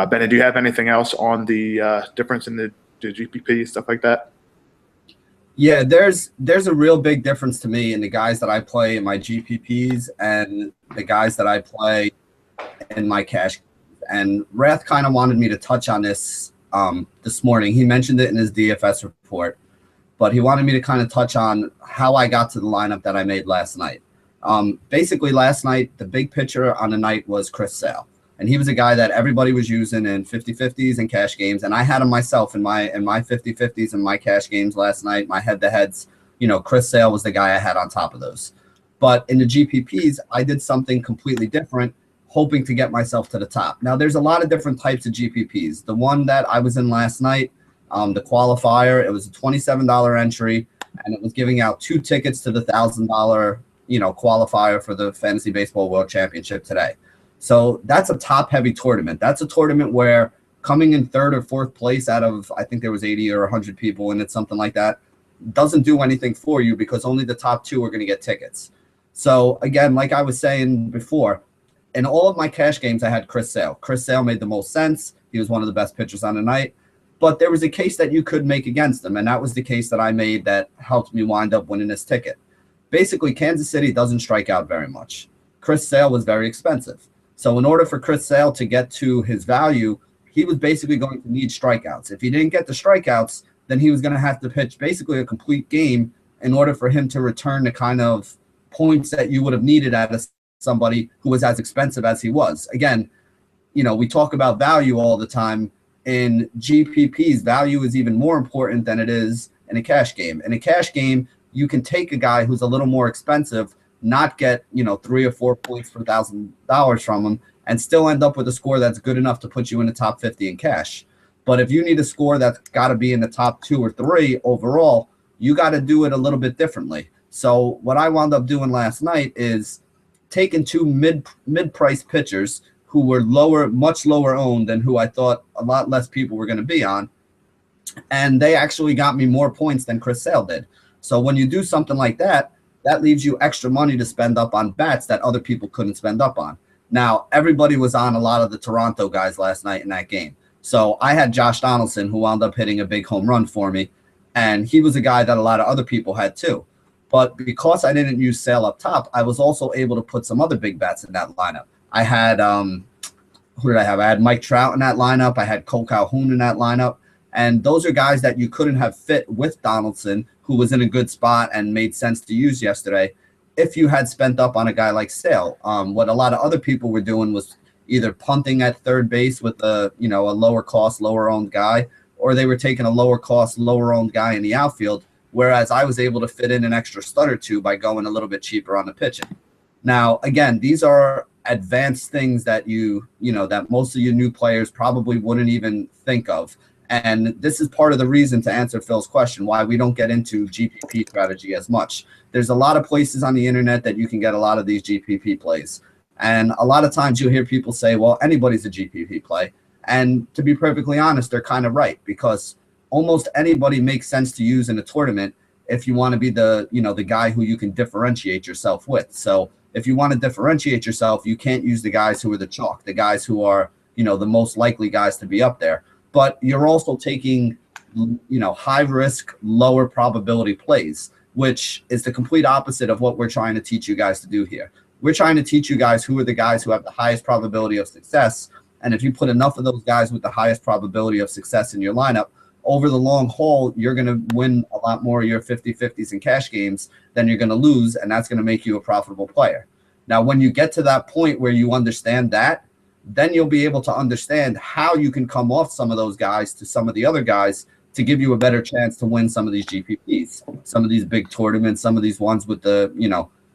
Benny, do you have anything else on the difference in the GPP, stuff like that? Yeah, there's a real big difference to me in the guys that I play in my GPPs and the guys that I play in my cash. And Rath kind of wanted me to touch on this this morning. He mentioned it in his DFS report, but he wanted me to kind of touch on how I got to the lineup that I made last night. Basically, last night, the big pitcher on the night was Chris Sale. And he was a guy that everybody was using in 50-50s and cash games. And I had him myself in my 50-50s and my cash games last night, my head-to-heads. Chris Sale was the guy I had on top of those. But in the GPPs, I did something completely different, hoping to get myself to the top. Now, there's a lot of different types of GPPs. The one that I was in last night, the qualifier, it was a $27 entry, and it was giving out 2 tickets to the $1,000, qualifier for the Fantasy Baseball World Championship today. So that's a top-heavy tournament. That's a tournament where coming in 3rd or 4th place out of, I think there was 80 or 100 people in it, something like that, doesn't do anything for you because only the top 2 are going to get tickets. So, again, like I was saying before, in all of my cash games, I had Chris Sale. Chris Sale made the most sense. He was one of the best pitchers on the night. But there was a case that you could make against him, and that was the case that I made that helped me wind up winning this ticket. Basically, Kansas City doesn't strike out very much. Chris Sale was very expensive. So in order for Chris Sale to get to his value, he was basically going to need strikeouts. If he didn't get the strikeouts, then he was going to have to pitch basically a complete game in order for him to return the kind of points that you would have needed out of somebody who was as expensive as he was. Again, we talk about value all the time. In GPPs, value is even more important than it is in a cash game. In a cash game, you can take a guy who's a little more expensive, not get 3 or 4 points per $1,000 from him, and still end up with a score that's good enough to put you in the top 50 in cash. But if you need a score that's got to be in the top 2 or 3 overall, you got to do it a little bit differently. So what I wound up doing last night is taking 2 mid-price pitchers who were much lower owned than who I thought a lot less people were going to be on, and they actually got me more points than Chris Sale did. So when you do something like that, that leaves you extra money to spend up on bats that other people couldn't spend up on. Now, everybody was on a lot of the Toronto guys last night in that game. So I had Josh Donaldson, who wound up hitting a big home run for me, and he was a guy that a lot of other people had too. But because I didn't use Sale up top, I was also able to put some other big bats in that lineup. I had who did I have? I had Mike Trout in that lineup. I had Cole Calhoun in that lineup. And those are guys that you couldn't have fit with Donaldson, who was in a good spot and made sense to use yesterday, if you had spent up on a guy like Sale. What a lot of other people were doing was either punting at third base with a lower cost, lower owned guy, or they were taking a lower cost, lower owned guy in the outfield, whereas I was able to fit in an extra stud or two by going a little bit cheaper on the pitching. Now, again, these are advanced things that that most of your new players probably wouldn't even think of. And this is part of the reason, to answer Phil's question, why we don't get into GPP strategy as much. There's a lot of places on the internet that you can get a lot of these GPP plays. And a lot of times you'll hear people say, well, anybody's a GPP play. And to be perfectly honest, they're kind of right, because almost anybody makes sense to use in a tournament if you want to be the guy who you can differentiate yourself with. So if you want to differentiate yourself, you can't use the guys who are the chalk, the guys who are, the most likely guys to be up there. But you're also taking, high risk, lower probability plays, which is the complete opposite of what we're trying to teach you guys to do here. We're trying to teach you guys who are the guys who have the highest probability of success. And if you put enough of those guys with the highest probability of success in your lineup, over the long haul, you're going to win a lot more of your 50-50s and cash games than you're going to lose, and that's going to make you a profitable player. Now, when you get to that point where you understand that, then you'll be able to understand how you can come off some of those guys to some of the other guys to give you a better chance to win some of these GPPs, some of these big tournaments, some of these ones with the,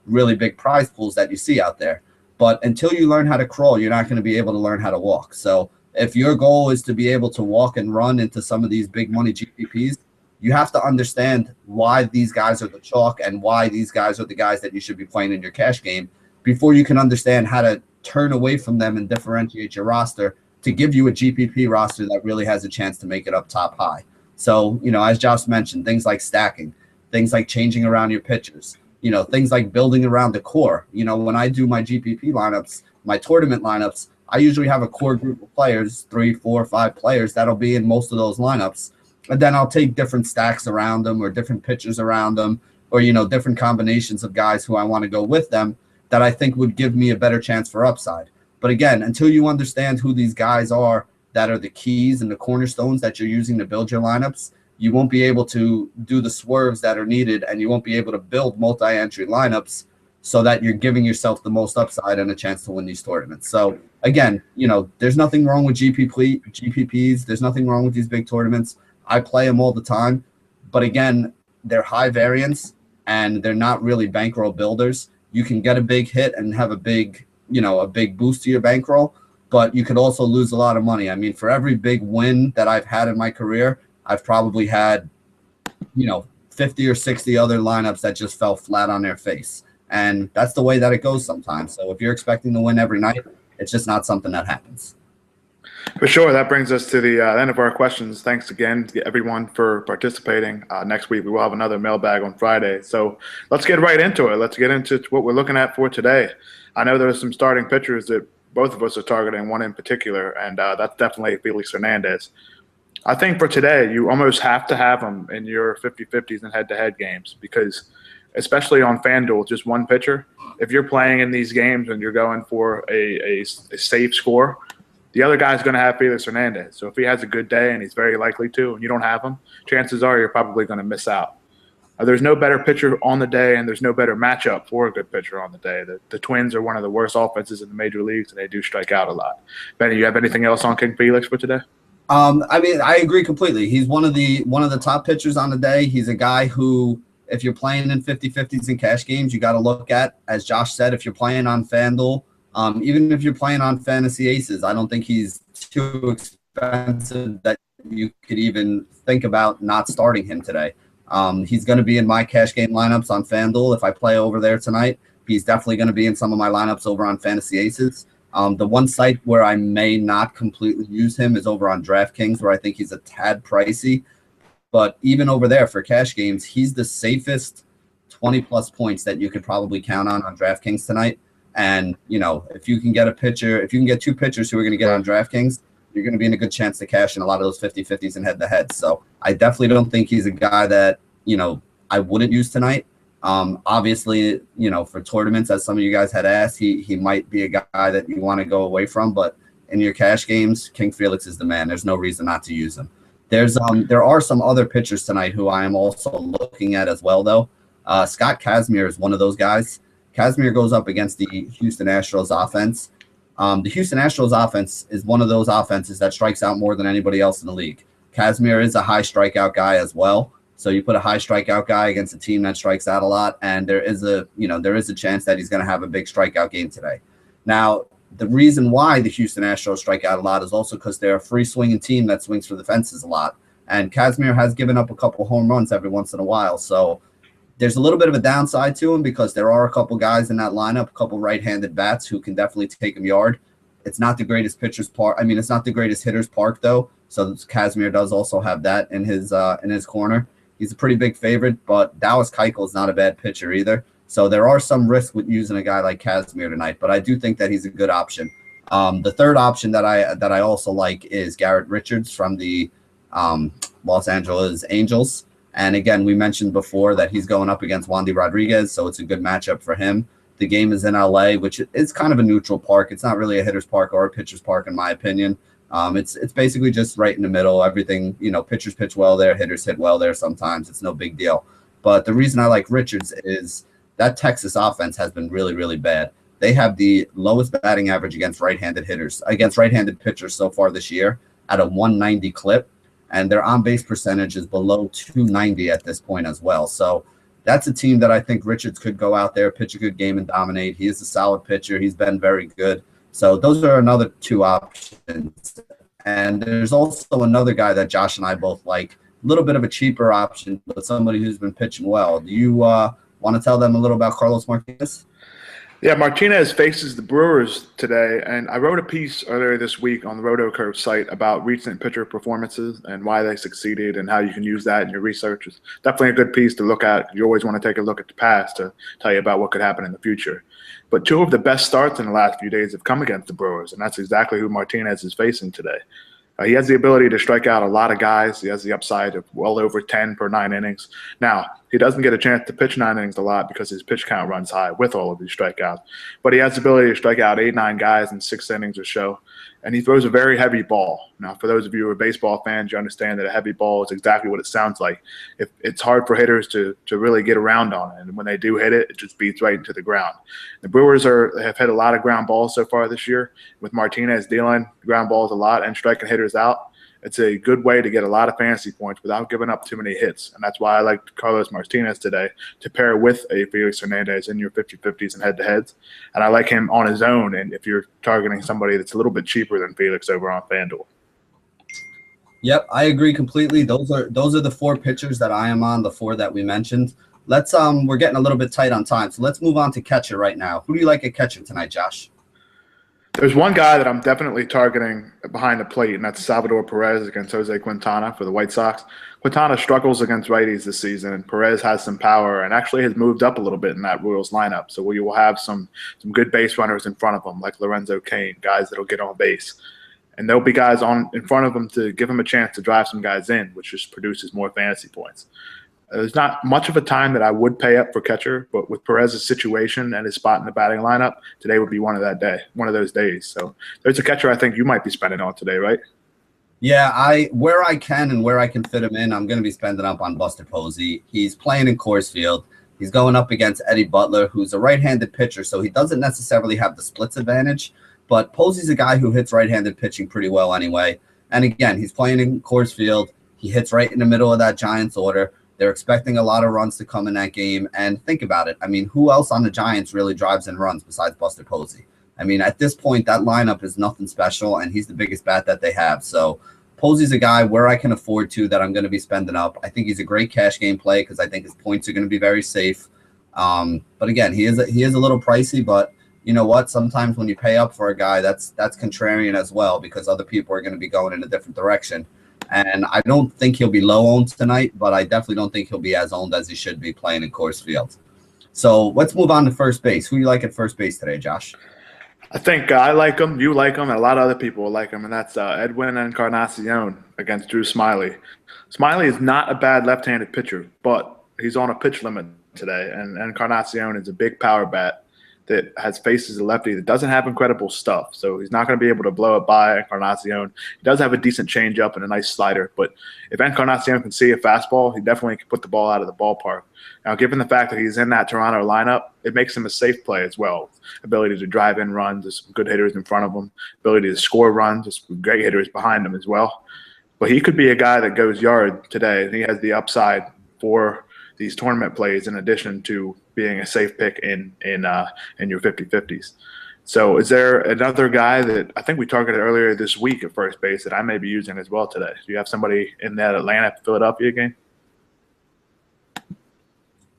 really big prize pools that you see out there. But until you learn how to crawl, you're not going to be able to learn how to walk. So if your goal is to be able to walk and run into some of these big money GPPs, you have to understand why these guys are the chalk and why these guys are the guys that you should be playing in your cash game before you can understand how to turn away from them and differentiate your roster to give you a GPP roster that really has a chance to make it up top high. So, as Josh mentioned, things like stacking, things like changing around your pitchers, things like building around the core. When I do my GPP lineups, my tournament lineups, I usually have a core group of players, 3, 4, 5 players that'll be in most of those lineups. And then I'll take different stacks around them or different pitchers around them or, different combinations of guys who I want to go with them that I think would give me a better chance for upside. But again, until you understand who these guys are that are the keys and the cornerstones that you're using to build your lineups, you won't be able to do the swerves that are needed, and you won't be able to build multi-entry lineups so that you're giving yourself the most upside and a chance to win these tournaments. So again, there's nothing wrong with GPPs. There's nothing wrong with these big tournaments. I play them all the time. But again, they're high variance and they're not really bankroll builders. You can get a big hit and have a big boost to your bankroll, but you could also lose a lot of money. I mean, for every big win that I've had in my career, I've probably had, 50 or 60 other lineups that just fell flat on their face. And that's the way that it goes sometimes. So if you're expecting to win every night, it's just not something that happens. For sure. That brings us to the end of our questions. Thanks again to everyone for participating. Next week, we will have another mailbag on Friday. So let's get right into it. Let's get into what we're looking at for today. I know there's some starting pitchers that both of us are targeting, one in particular, and that's definitely Felix Hernandez. I think for today, you almost have to have him in your 50-50s and head-to-head games because especially on FanDuel, just one pitcher, if you're playing in these games and you're going for a safe score, the other guy's going to have Felix Hernandez. So if he has a good day, and he's very likely to, and you don't have him, chances are you're probably going to miss out. There's no better pitcher on the day, and there's no better matchup for a good pitcher on the day. The Twins are one of the worst offenses in the major leagues, and they do strike out a lot. Benny, you have anything else on King Felix for today? I mean, I agree completely. He's one of the top pitchers on the day. He's a guy who, if you're playing in 50-50s and cash games, you got to look at, as Josh said, if you're playing on FanDuel, even if you're playing on Fantasy Aces, I don't think he's too expensive that you could even think about not starting him today. He's going to be in my cash game lineups on FanDuel. If I play over there tonight, he's definitely going to be in some of my lineups over on Fantasy Aces. The one site where I may not completely use him is over on DraftKings, where I think he's a tad pricey. But even over there for cash games, he's the safest 20-plus points that you could probably count on DraftKings tonight. And, if you can get if you can get 2 pitchers who are going to get on DraftKings, you're going to be in a good chance to cash in a lot of those 50-50s and head-to-head. So I definitely don't think he's a guy that, I wouldn't use tonight. Obviously, for tournaments, as some of you guys had asked, he might be a guy that you want to go away from. But in your cash games, King Felix is the man. There's no reason not to use him. There are some other pitchers tonight who I am also looking at as well, though. Scott Kazmir is one of those guys. Kazmir goes up against the Houston Astros offense. The Houston Astros offense is one of those offenses that strikes out more than anybody else in the league. Kazmir is a high strikeout guy as well. So you put a high strikeout guy against a team that strikes out a lot, and there is a chance that he's going to have a big strikeout game today. Now, the reason why the Houston Astros strike out a lot is also because they're a free swinging team that swings for the fences a lot. And Kazmir has given up a couple home runs every once in a while. So there's a little bit of a downside to him because there are a couple guys in that lineup, a couple right-handed bats who can definitely take him yard. It's not the greatest pitcher's park. I mean, it's not the greatest hitter's park, though. So Kazmir does also have that in his corner. He's a pretty big favorite, but Dallas Keuchel is not a bad pitcher either. So there are some risks with using a guy like Kazmir tonight, but I do think that he's a good option. The third option that I also like is Garrett Richards from the Los Angeles Angels. And again, we mentioned before that he's going up against Wandy Rodriguez, so it's a good matchup for him. The game is in LA, which is kind of a neutral park. It's not really a hitter's park or a pitcher's park, in my opinion. It's basically just right in the middle. Everything, pitchers pitch well there, hitters hit well there sometimes. It's no big deal. But the reason I like Richards is that Texas offense has been really, really bad. They have the lowest batting average against right-handed pitchers so far this year at a 190 clip. And their on-base percentage is below 290 at this point as well. So that's a team that I think Richards could go out there, pitch a good game, and dominate. He is a solid pitcher. He's been very good. So those are another two options. And there's also another guy that Josh and I both like, a little bit of a cheaper option, but somebody who's been pitching well. Do you want to tell them a little about Carlos Martinez? Yeah, Martinez faces the Brewers today, and I wrote a piece earlier this week on the RotoCurve site about recent pitcher performances and why they succeeded and how you can use that in your research. It's definitely a good piece to look at. You always want to take a look at the past to tell you about what could happen in the future. But two of the best starts in the last few days have come against the Brewers, and that's exactly who Martinez is facing today. He has the ability to strike out a lot of guys. He has the upside of well over 10 per 9 innings. Now, he doesn't get a chance to pitch 9 innings a lot because his pitch count runs high with all of these strikeouts. But he has the ability to strike out 8, 9 guys in 6 innings or so. And he throws a very heavy ball. Now, for those of you who are baseball fans, you understand that a heavy ball is exactly what it sounds like. It's hard for hitters to really get around on it. And when they do hit it, it just beats right into the ground. The Brewers have hit a lot of ground balls so far this year, with Martinez dealing ground balls a lot and striking hitters out. It's a good way to get a lot of fantasy points without giving up too many hits. And that's why I like Carlos Martinez today to pair with a Felix Hernandez in your 50-50s and head-to-heads. And I like him on his own, and if you're targeting somebody that's a little bit cheaper than Felix over on FanDuel. Yep, I agree completely. Those are the 4 pitchers that I am on, the 4 that we mentioned. We're getting a little bit tight on time, so let's move on to catcher right now. Who do you like at catcher tonight, Josh? There's one guy that I'm definitely targeting behind the plate, and that's Salvador Perez against Jose Quintana for the White Sox. Quintana struggles against righties this season, and Perez has some power and actually has moved up a little bit in that Royals lineup. So we will have some good base runners in front of him, like Lorenzo Cain, guys that will get on base. And there'll be guys in front of him to give him a chance to drive some guys in, which just produces more fantasy points. There's not much of a time that I would pay up for catcher, but with Perez's situation and his spot in the batting lineup, today would be one of those days. So there's a catcher I think you might be spending on today, right? Yeah, where I can and where I can fit him in, I'm going to be spending up on Buster Posey. He's playing in Coors Field. He's going up against Eddie Butler, who's a right-handed pitcher, so he doesn't necessarily have the splits advantage. But Posey's a guy who hits right-handed pitching pretty well anyway. And again, he's playing in Coors Field. He hits right in the middle of that Giants order. They're expecting a lot of runs to come in that game. And think about it. I mean, who else on the Giants really drives in runs besides Buster Posey? I mean, at this point, that lineup is nothing special, and he's the biggest bat that they have. So Posey's a guy where I can afford to that I'm going to be spending up. I think he's a great cash game play because I think his points are going to be very safe. But again, he is a little pricey, but you know what? Sometimes when you pay up for a guy, that's contrarian as well because other people are going to be going in a different direction. And I don't think he'll be low owned tonight, but I definitely don't think he'll be as owned as he should be playing in Coors Field. So let's move on to first base. Who do you like at first base today, Josh? I think I like him, you like him, and a lot of other people like him, and that's Edwin Encarnacion against Drew Smyly. Smyly is not a bad left-handed pitcher, but he's on a pitch limit today, and Encarnacion is a big power bat that has faces a lefty that doesn't have incredible stuff. So he's not going to be able to blow it by Encarnacion. He does have a decent changeup and a nice slider, but if Encarnacion can see a fastball, he definitely can put the ball out of the ballpark. Now, given the fact that he's in that Toronto lineup, it makes him a safe play as well. Ability to drive in runs, there's some good hitters in front of him. Ability to score runs, there's some great hitters behind him as well. But he could be a guy that goes yard today, and he has the upside for these tournament plays in addition to being a safe pick in your 50-50s. So is there another guy that I think we targeted earlier this week at first base that I may be using as well today? Do you have somebody in that Atlanta-Philadelphia game?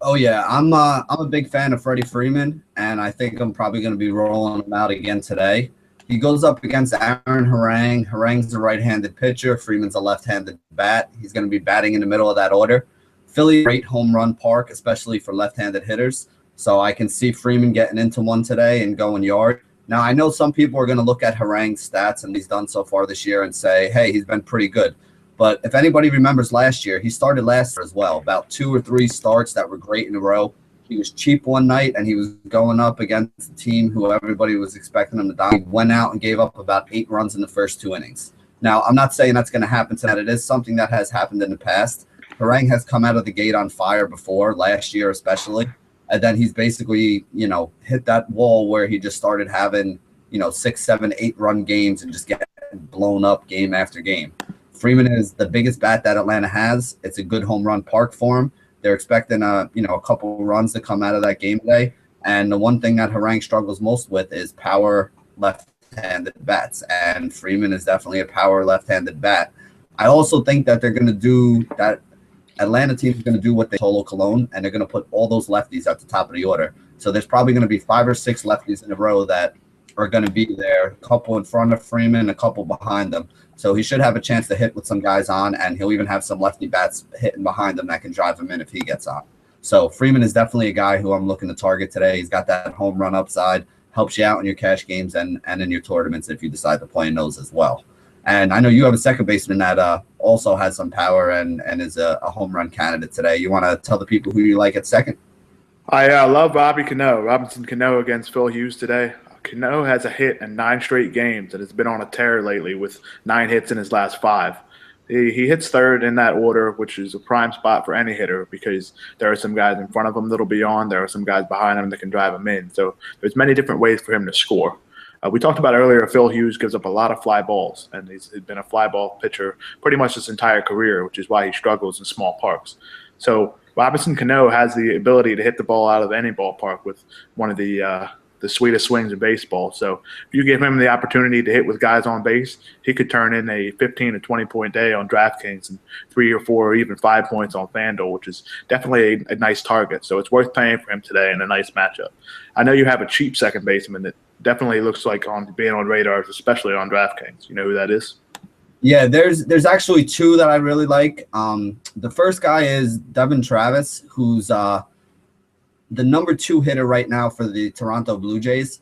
Oh yeah, I'm a big fan of Freddie Freeman, and I think I'm probably going to be rolling him out again today. He goes up against Aaron Harang. Harang's a right-handed pitcher. Freeman's a left-handed bat. He's going to be batting in the middle of that order. Philly, great home run park, especially for left-handed hitters. So I can see Freeman getting into one today and going yard. Now, I know some people are going to look at Harang's stats and he's done so far this year and say, hey, he's been pretty good. But if anybody remembers last year, he started last year as well, about 2 or 3 starts that were great in a row. He was cheap one night, and he was going up against a team who everybody was expecting him to die. He went out and gave up about 8 runs in the first 2 innings. Now, I'm not saying that's going to happen tonight. It is something that has happened in the past. Harang has come out of the gate on fire before, last year especially, and then he's basically, hit that wall where he just started having, 6, 7, 8-run games and just getting blown up game after game. Freeman is the biggest bat that Atlanta has. It's a good home run park for him. They're expecting a couple runs to come out of that game today. And the one thing that Harang struggles most with is power left-handed bats. And Freeman is definitely a power left-handed bat. I also think that they're going to do that. Atlanta team is going to do what they told Colon, and they're going to put all those lefties at the top of the order. So there's probably going to be 5 or 6 lefties in a row that are going to be there, a couple in front of Freeman, a couple behind them. So he should have a chance to hit with some guys on, and he'll even have some lefty bats hitting behind him that can drive him in if he gets on. So Freeman is definitely a guy who I'm looking to target today. He's got that home run upside, helps you out in your cash games and in your tournaments if you decide to play in those as well. And I know you have a second baseman that also has some power and is a home run candidate today. You want to tell the people who you like at second? I love Robbie Cano, Robinson Cano against Phil Hughes today. Cano has a hit in 9 straight games and has been on a tear lately with 9 hits in his last 5. He hits third in that order, which is a prime spot for any hitter because there are some guys in front of him that'll be on. There are some guys behind him that can drive him in. So there's many different ways for him to score. We talked about earlier, Phil Hughes gives up a lot of fly balls, and he's been a fly ball pitcher pretty much his entire career, which is why he struggles in small parks. So Robinson Cano has the ability to hit the ball out of any ballpark with one of the sweetest swings in baseball. So if you give him the opportunity to hit with guys on base, he could turn in a 15 to 20-point day on DraftKings and 3 or 4 or even 5 points on FanDuel, which is definitely a nice target. So it's worth paying for him today in a nice matchup. I know you have a cheap second baseman that definitely looks like being on radars, especially on DraftKings. You know who that is? Yeah, there's actually 2 that I really like. The first guy is Devin Travis, who's the number 2 hitter right now for the Toronto Blue Jays.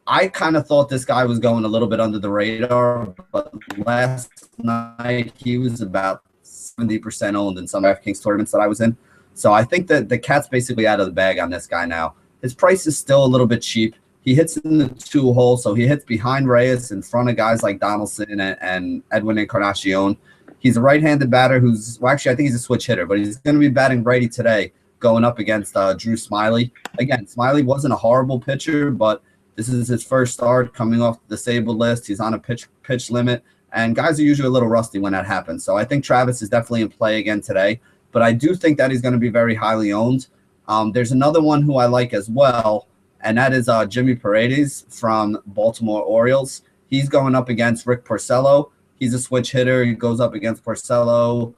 I kind of thought this guy was going a little bit under the radar, but last night he was about 70% owned in some DraftKings tournaments that I was in. So I think that the cat's basically out of the bag on this guy now. His price is still a little bit cheap. He hits in the 2 hole, so he hits behind Reyes in front of guys like Donaldson and Edwin Encarnacion. He's a right-handed batter who's, well, actually, I think he's a switch hitter, but he's going to be batting righty today, going up against Drew Smyly. Again, Smyly wasn't a horrible pitcher, but this is his first start coming off the disabled list. He's on a pitch limit, and guys are usually a little rusty when that happens. So I think Travis is definitely in play again today, but I do think that he's going to be very highly owned. There's another one who I like as well, and that is Jimmy Paredes from Baltimore Orioles. He's going up against Rick Porcello. He's a switch hitter. He goes up against Porcello.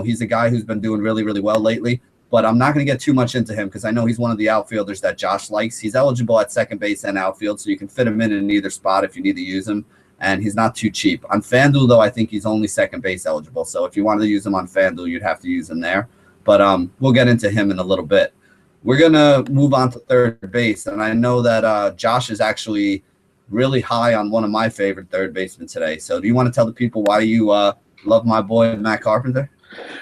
He's a guy who's been doing really, really well lately, but I'm not going to get too much into him because I know he's one of the outfielders that Josh likes. He's eligible at second base and outfield, so you can fit him in either spot if you need to use him, and he's not too cheap. On FanDuel, though, I think he's only second base eligible, so if you wanted to use him on FanDuel, you'd have to use him there, but we'll get into him in a little bit. We're going to move on to third base, and I know that Josh is actually really high on one of my favorite third basemen today, so do you want to tell the people why you love my boy Matt Carpenter?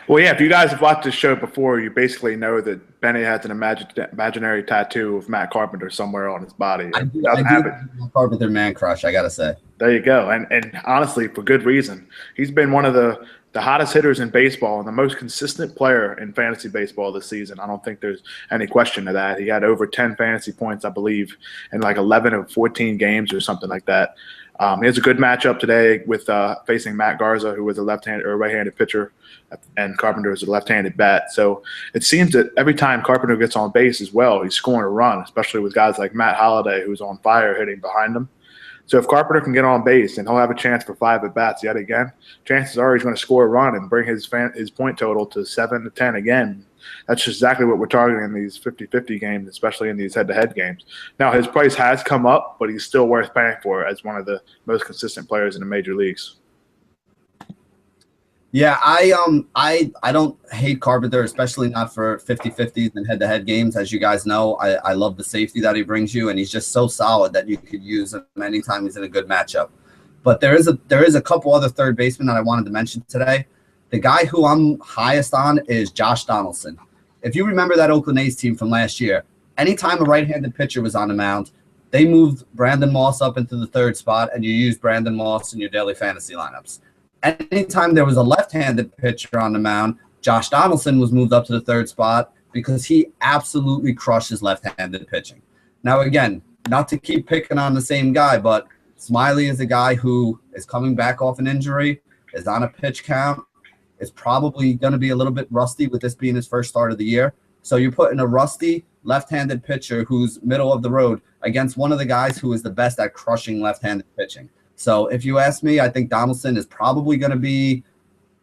Well, yeah, if you guys have watched this show before, you basically know that Benny has an imaginary tattoo of Matt Carpenter somewhere on his body. I do have Carpenter man crush, I got to say. There you go. And honestly, for good reason. He's been one of the hottest hitters in baseball and the most consistent player in fantasy baseball this season. I don't think there's any question to that. He had over 10 fantasy points, I believe, in like 11 of 14 games or something like that. He has a good matchup today with facing Matt Garza, who was a left-handed or right-handed pitcher, and Carpenter is a left-handed bat. So it seems that every time Carpenter gets on base as well, he's scoring a run, especially with guys like Matt Holliday, who's on fire hitting behind him. So if Carpenter can get on base, and he'll have a chance for 5 at-bats yet again, chances are he's going to score a run and bring his point total to 7 to 10 again. That's exactly what we're targeting in these 50-50 games, especially in these head-to-head games. Now, his price has come up, but he's still worth paying for as one of the most consistent players in the major leagues. Yeah, I don't hate Carpenter, especially not for 50-50s and head-to-head games. As you guys know, I love the safety that he brings you, and he's just so solid that you could use him anytime he's in a good matchup. But there is a couple other third basemen that I wanted to mention today. The guy who I'm highest on is Josh Donaldson. If you remember that Oakland A's team from last year, anytime a right-handed pitcher was on the mound, they moved Brandon Moss up into the third spot, and you used Brandon Moss in your daily fantasy lineups. Anytime there was a left-handed pitcher on the mound, Josh Donaldson was moved up to the third spot because he absolutely crushes left-handed pitching. Now, again, not to keep picking on the same guy, but Smiley is a guy who is coming back off an injury, is on a pitch count, is probably going to be a little bit rusty with this being his first start of the year. So you're putting a rusty left-handed pitcher who's middle of the road against one of the guys who is the best at crushing left-handed pitching. So if you ask me, I think Donaldson is probably going to be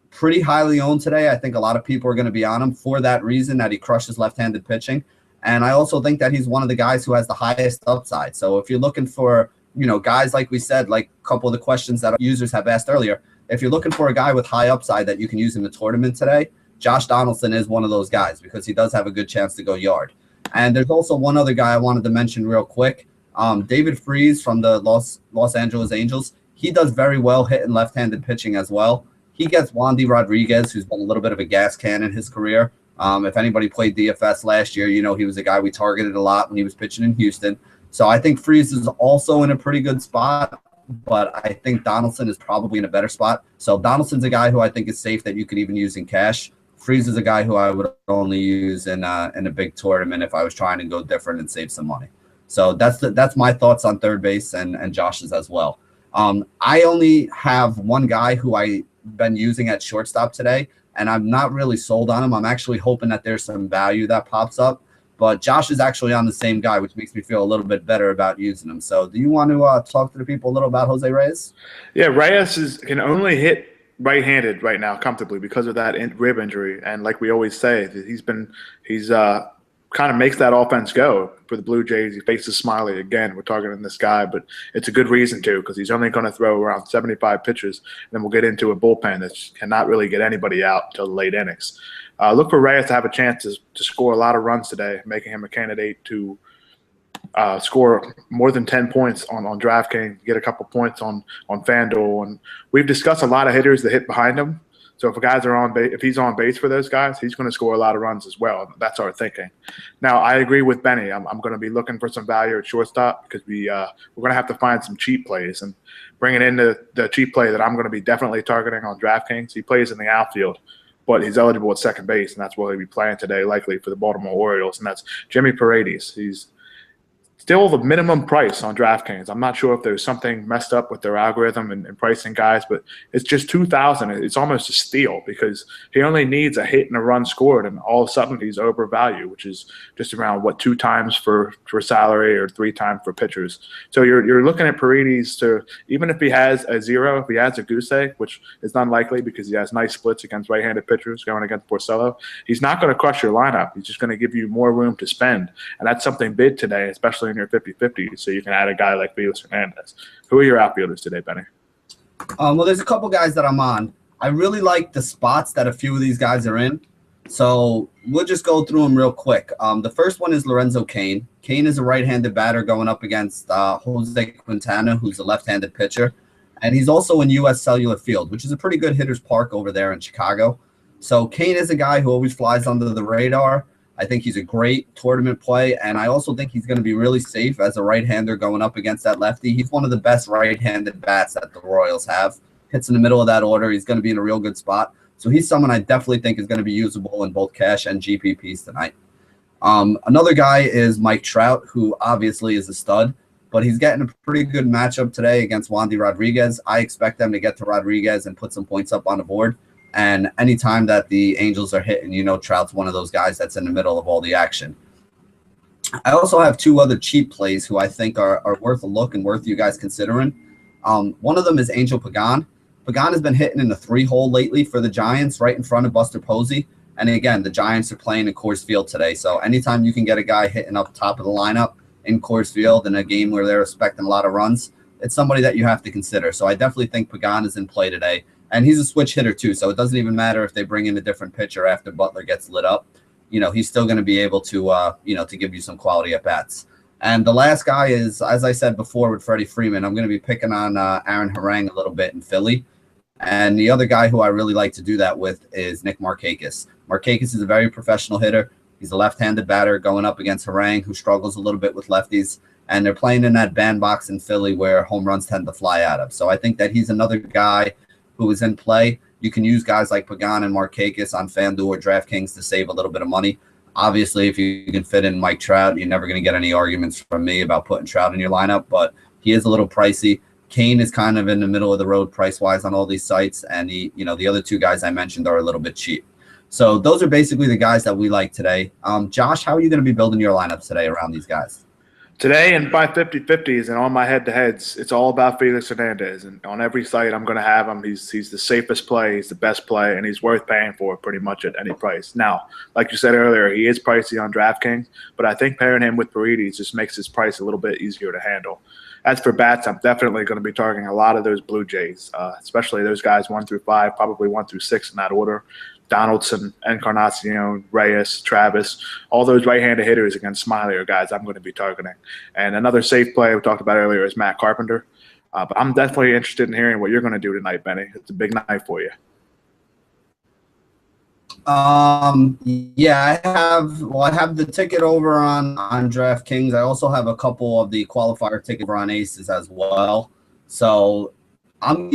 pretty highly owned today. I think a lot of people are going to be on him for that reason, that he crushes left-handed pitching. And I also think that he's one of the guys who has the highest upside. So if you're looking for, guys like we said, like a couple of the questions that users have asked earlier, if you're looking for a guy with high upside that you can use in the tournament today, Josh Donaldson is one of those guys because he does have a good chance to go yard. And there's also one other guy I wanted to mention real quick. David Freese from the Los Angeles Angels. He does very well hitting left-handed pitching as well. He gets Wandy Rodriguez, who's been a little bit of a gas can in his career. If anybody played DFS last year, he was a guy we targeted a lot when he was pitching in Houston. So I think Freese is also in a pretty good spot, but I think Donaldson is probably in a better spot. So Donaldson's a guy who I think is safe that you could even use in cash. Freese is a guy who I would only use in a big tournament if I was trying to go different and save some money. So that's my thoughts on third base and Josh's as well. I only have one guy who I've been using at shortstop today, and I'm not really sold on him. I'm actually hoping that there's some value that pops up. But Josh is actually on the same guy, which makes me feel a little bit better about using him. So do you want to talk to the people a little about Jose Reyes? Yeah, Reyes can only hit right-handed right now comfortably because of that rib injury. And like we always say, he's kind of makes that offense go for the Blue Jays. He faces Smiley again. We're targeting this guy, but it's a good reason to because he's only going to throw around 75 pitches. And then we'll get into a bullpen that cannot really get anybody out until the late innings. Look for Reyes to have a chance to score a lot of runs today, making him a candidate to score more than 10 points on DraftKings, get a couple points on FanDuel. And we've discussed a lot of hitters that hit behind him. So if he's on base for those guys, he's going to score a lot of runs as well. That's our thinking. Now, I agree with Benny. I'm going to be looking for some value at shortstop because we're going to have to find some cheap plays. And bringing in the cheap play that I'm going to be definitely targeting on DraftKings, he plays in the outfield, but he's eligible at second base, and that's where he'll be playing today, likely for the Baltimore Orioles, and that's Jimmy Paredes. He's still the minimum price on DraftKings. I'm not sure if there's something messed up with their algorithm and pricing guys, but it's just $2,000. It's almost a steal because he only needs a hit and a run scored, and all of a sudden he's overvalued, which is just around 2 times for salary or 3 times for pitchers. So you're looking at Paredes to, even if he has a zero, if he has a goose egg, which is unlikely because he has nice splits against right-handed pitchers going against Porcello, he's not going to crush your lineup. He's just going to give you more room to spend, and that's something big today, especially in your 50-50, so you can add a guy like Felix Hernandez. Who are your outfielders today, Benny? Well, there's a couple guys that I'm on. I really like the spots that a few of these guys are in, so we'll just go through them real quick. The first one is Lorenzo Cain. Cain is a right-handed batter going up against Jose Quintana, who's a left-handed pitcher, and he's also in U.S. Cellular Field, which is a pretty good hitter's park over there in Chicago. So Cain is a guy who always flies under the radar. I think he's a great tournament play, and I also think he's going to be really safe as a right-hander going up against that lefty. He's one of the best right-handed bats that the Royals have. Hits in the middle of that order. He's going to be in a real good spot. So he's someone I definitely think is going to be usable in both cash and GPPs tonight. Another guy is Mike Trout, who obviously is a stud. but he's getting a pretty good matchup today against Wandy Rodriguez. I expect them to get to Rodriguez and put some points up on the board. And anytime that the Angels are hitting, Trout's one of those guys that's in the middle of all the action. I also have two other cheap plays who I think are worth a look and worth you guys considering. One of them is Angel Pagan. Pagan has been hitting in the 3-hole lately for the Giants right in front of Buster Posey. And again, the Giants are playing in Coors Field today. So anytime you can get a guy hitting up top of the lineup in Coors Field in a game where they're expecting a lot of runs, it's somebody that you have to consider. So I definitely think Pagan is in play today. And he's a switch hitter too, so it doesn't even matter if they bring in a different pitcher after Butler gets lit up. He's still going to be able to, to give you some quality at bats. And the last guy is, as I said before with Freddie Freeman, I'm going to be picking on Aaron Harang a little bit in Philly. And the other guy who I really like to do that with is Nick Markakis. Markakis is a very professional hitter. He's a left-handed batter going up against Harang, who struggles a little bit with lefties. And they're playing in that bandbox in Philly where home runs tend to fly out of. So I think that he's another guy who is in play. You can use guys like Pagan and Markakis on FanDuel or DraftKings to save a little bit of money. Obviously, if you can fit in Mike Trout, you're never going to get any arguments from me about putting Trout in your lineup, but he is a little pricey. Kane is kind of in the middle of the road price-wise on all these sites, and the other two guys I mentioned are a little bit cheap. So those are basically the guys that we like today. Josh, how are you going to be building your lineups today around these guys? Today in my 50-50s and on my head-to-heads, it's all about Felix Hernandez. And on every site, I'm going to have him. He's the safest play. He's the best play, and he's worth paying for pretty much at any price. Now, like you said earlier, he is pricey on DraftKings, but I think pairing him with Paredes just makes his price a little bit easier to handle. As for bats, I'm definitely going to be targeting a lot of those Blue Jays, especially those guys 1 through 5, probably 1 through 6 in that order. Donaldson, Encarnacion, Reyes, Travis, all those right-handed hitters against Smiley are guys I'm going to be targeting. And another safe play we talked about earlier is Matt Carpenter. But I'm definitely interested in hearing what you're going to do tonight, Benny. It's a big night for you. Yeah, I have the ticket over on DraftKings. I also have a couple of the qualifier tickets over on Aces as well. So I'm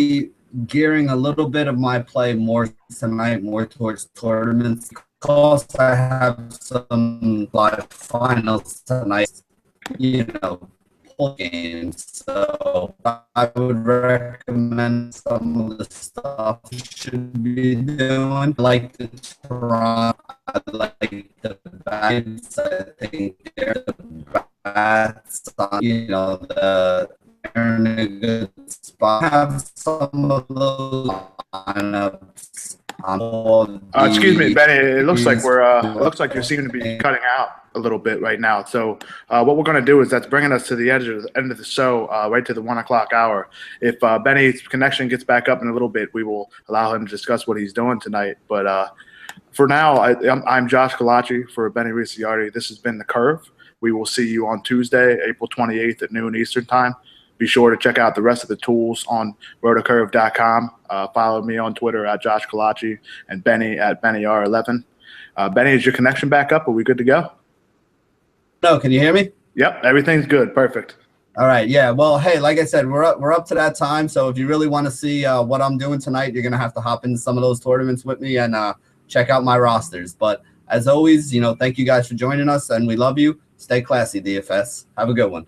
gearing a little bit of my play more tonight, more towards tournaments, because I have some live finals tonight, pool games. So I would recommend some of the stuff you should be doing. I like the Toronto, I like the bats. I think they're the bats, they're in a good spot. I have some of those lineups. Excuse me, Benny. It looks like you seem to be cutting out a little bit right now. So what we're going to do is that's bringing us to the end of the show, right to the 1 o'clock hour. If Benny's connection gets back up in a little bit, we will allow him to discuss what he's doing tonight. But for now, I'm Josh Kalachi for Benny Ricciardi. This has been The Curve. We will see you on Tuesday, April 28th at noon Eastern Time. Be sure to check out the rest of the tools on rotocurve.com. Follow me on Twitter at Josh Kalachi and Benny at BennyR11. Benny, is your connection back up? Are we good to go? No, can you hear me? Yep, everything's good. Perfect. All right, yeah. Well, hey, like I said, we're up to that time. So if you really want to see what I'm doing tonight, you're gonna have to hop into some of those tournaments with me and check out my rosters. But as always, thank you guys for joining us, and we love you. Stay classy, DFS. Have a good one.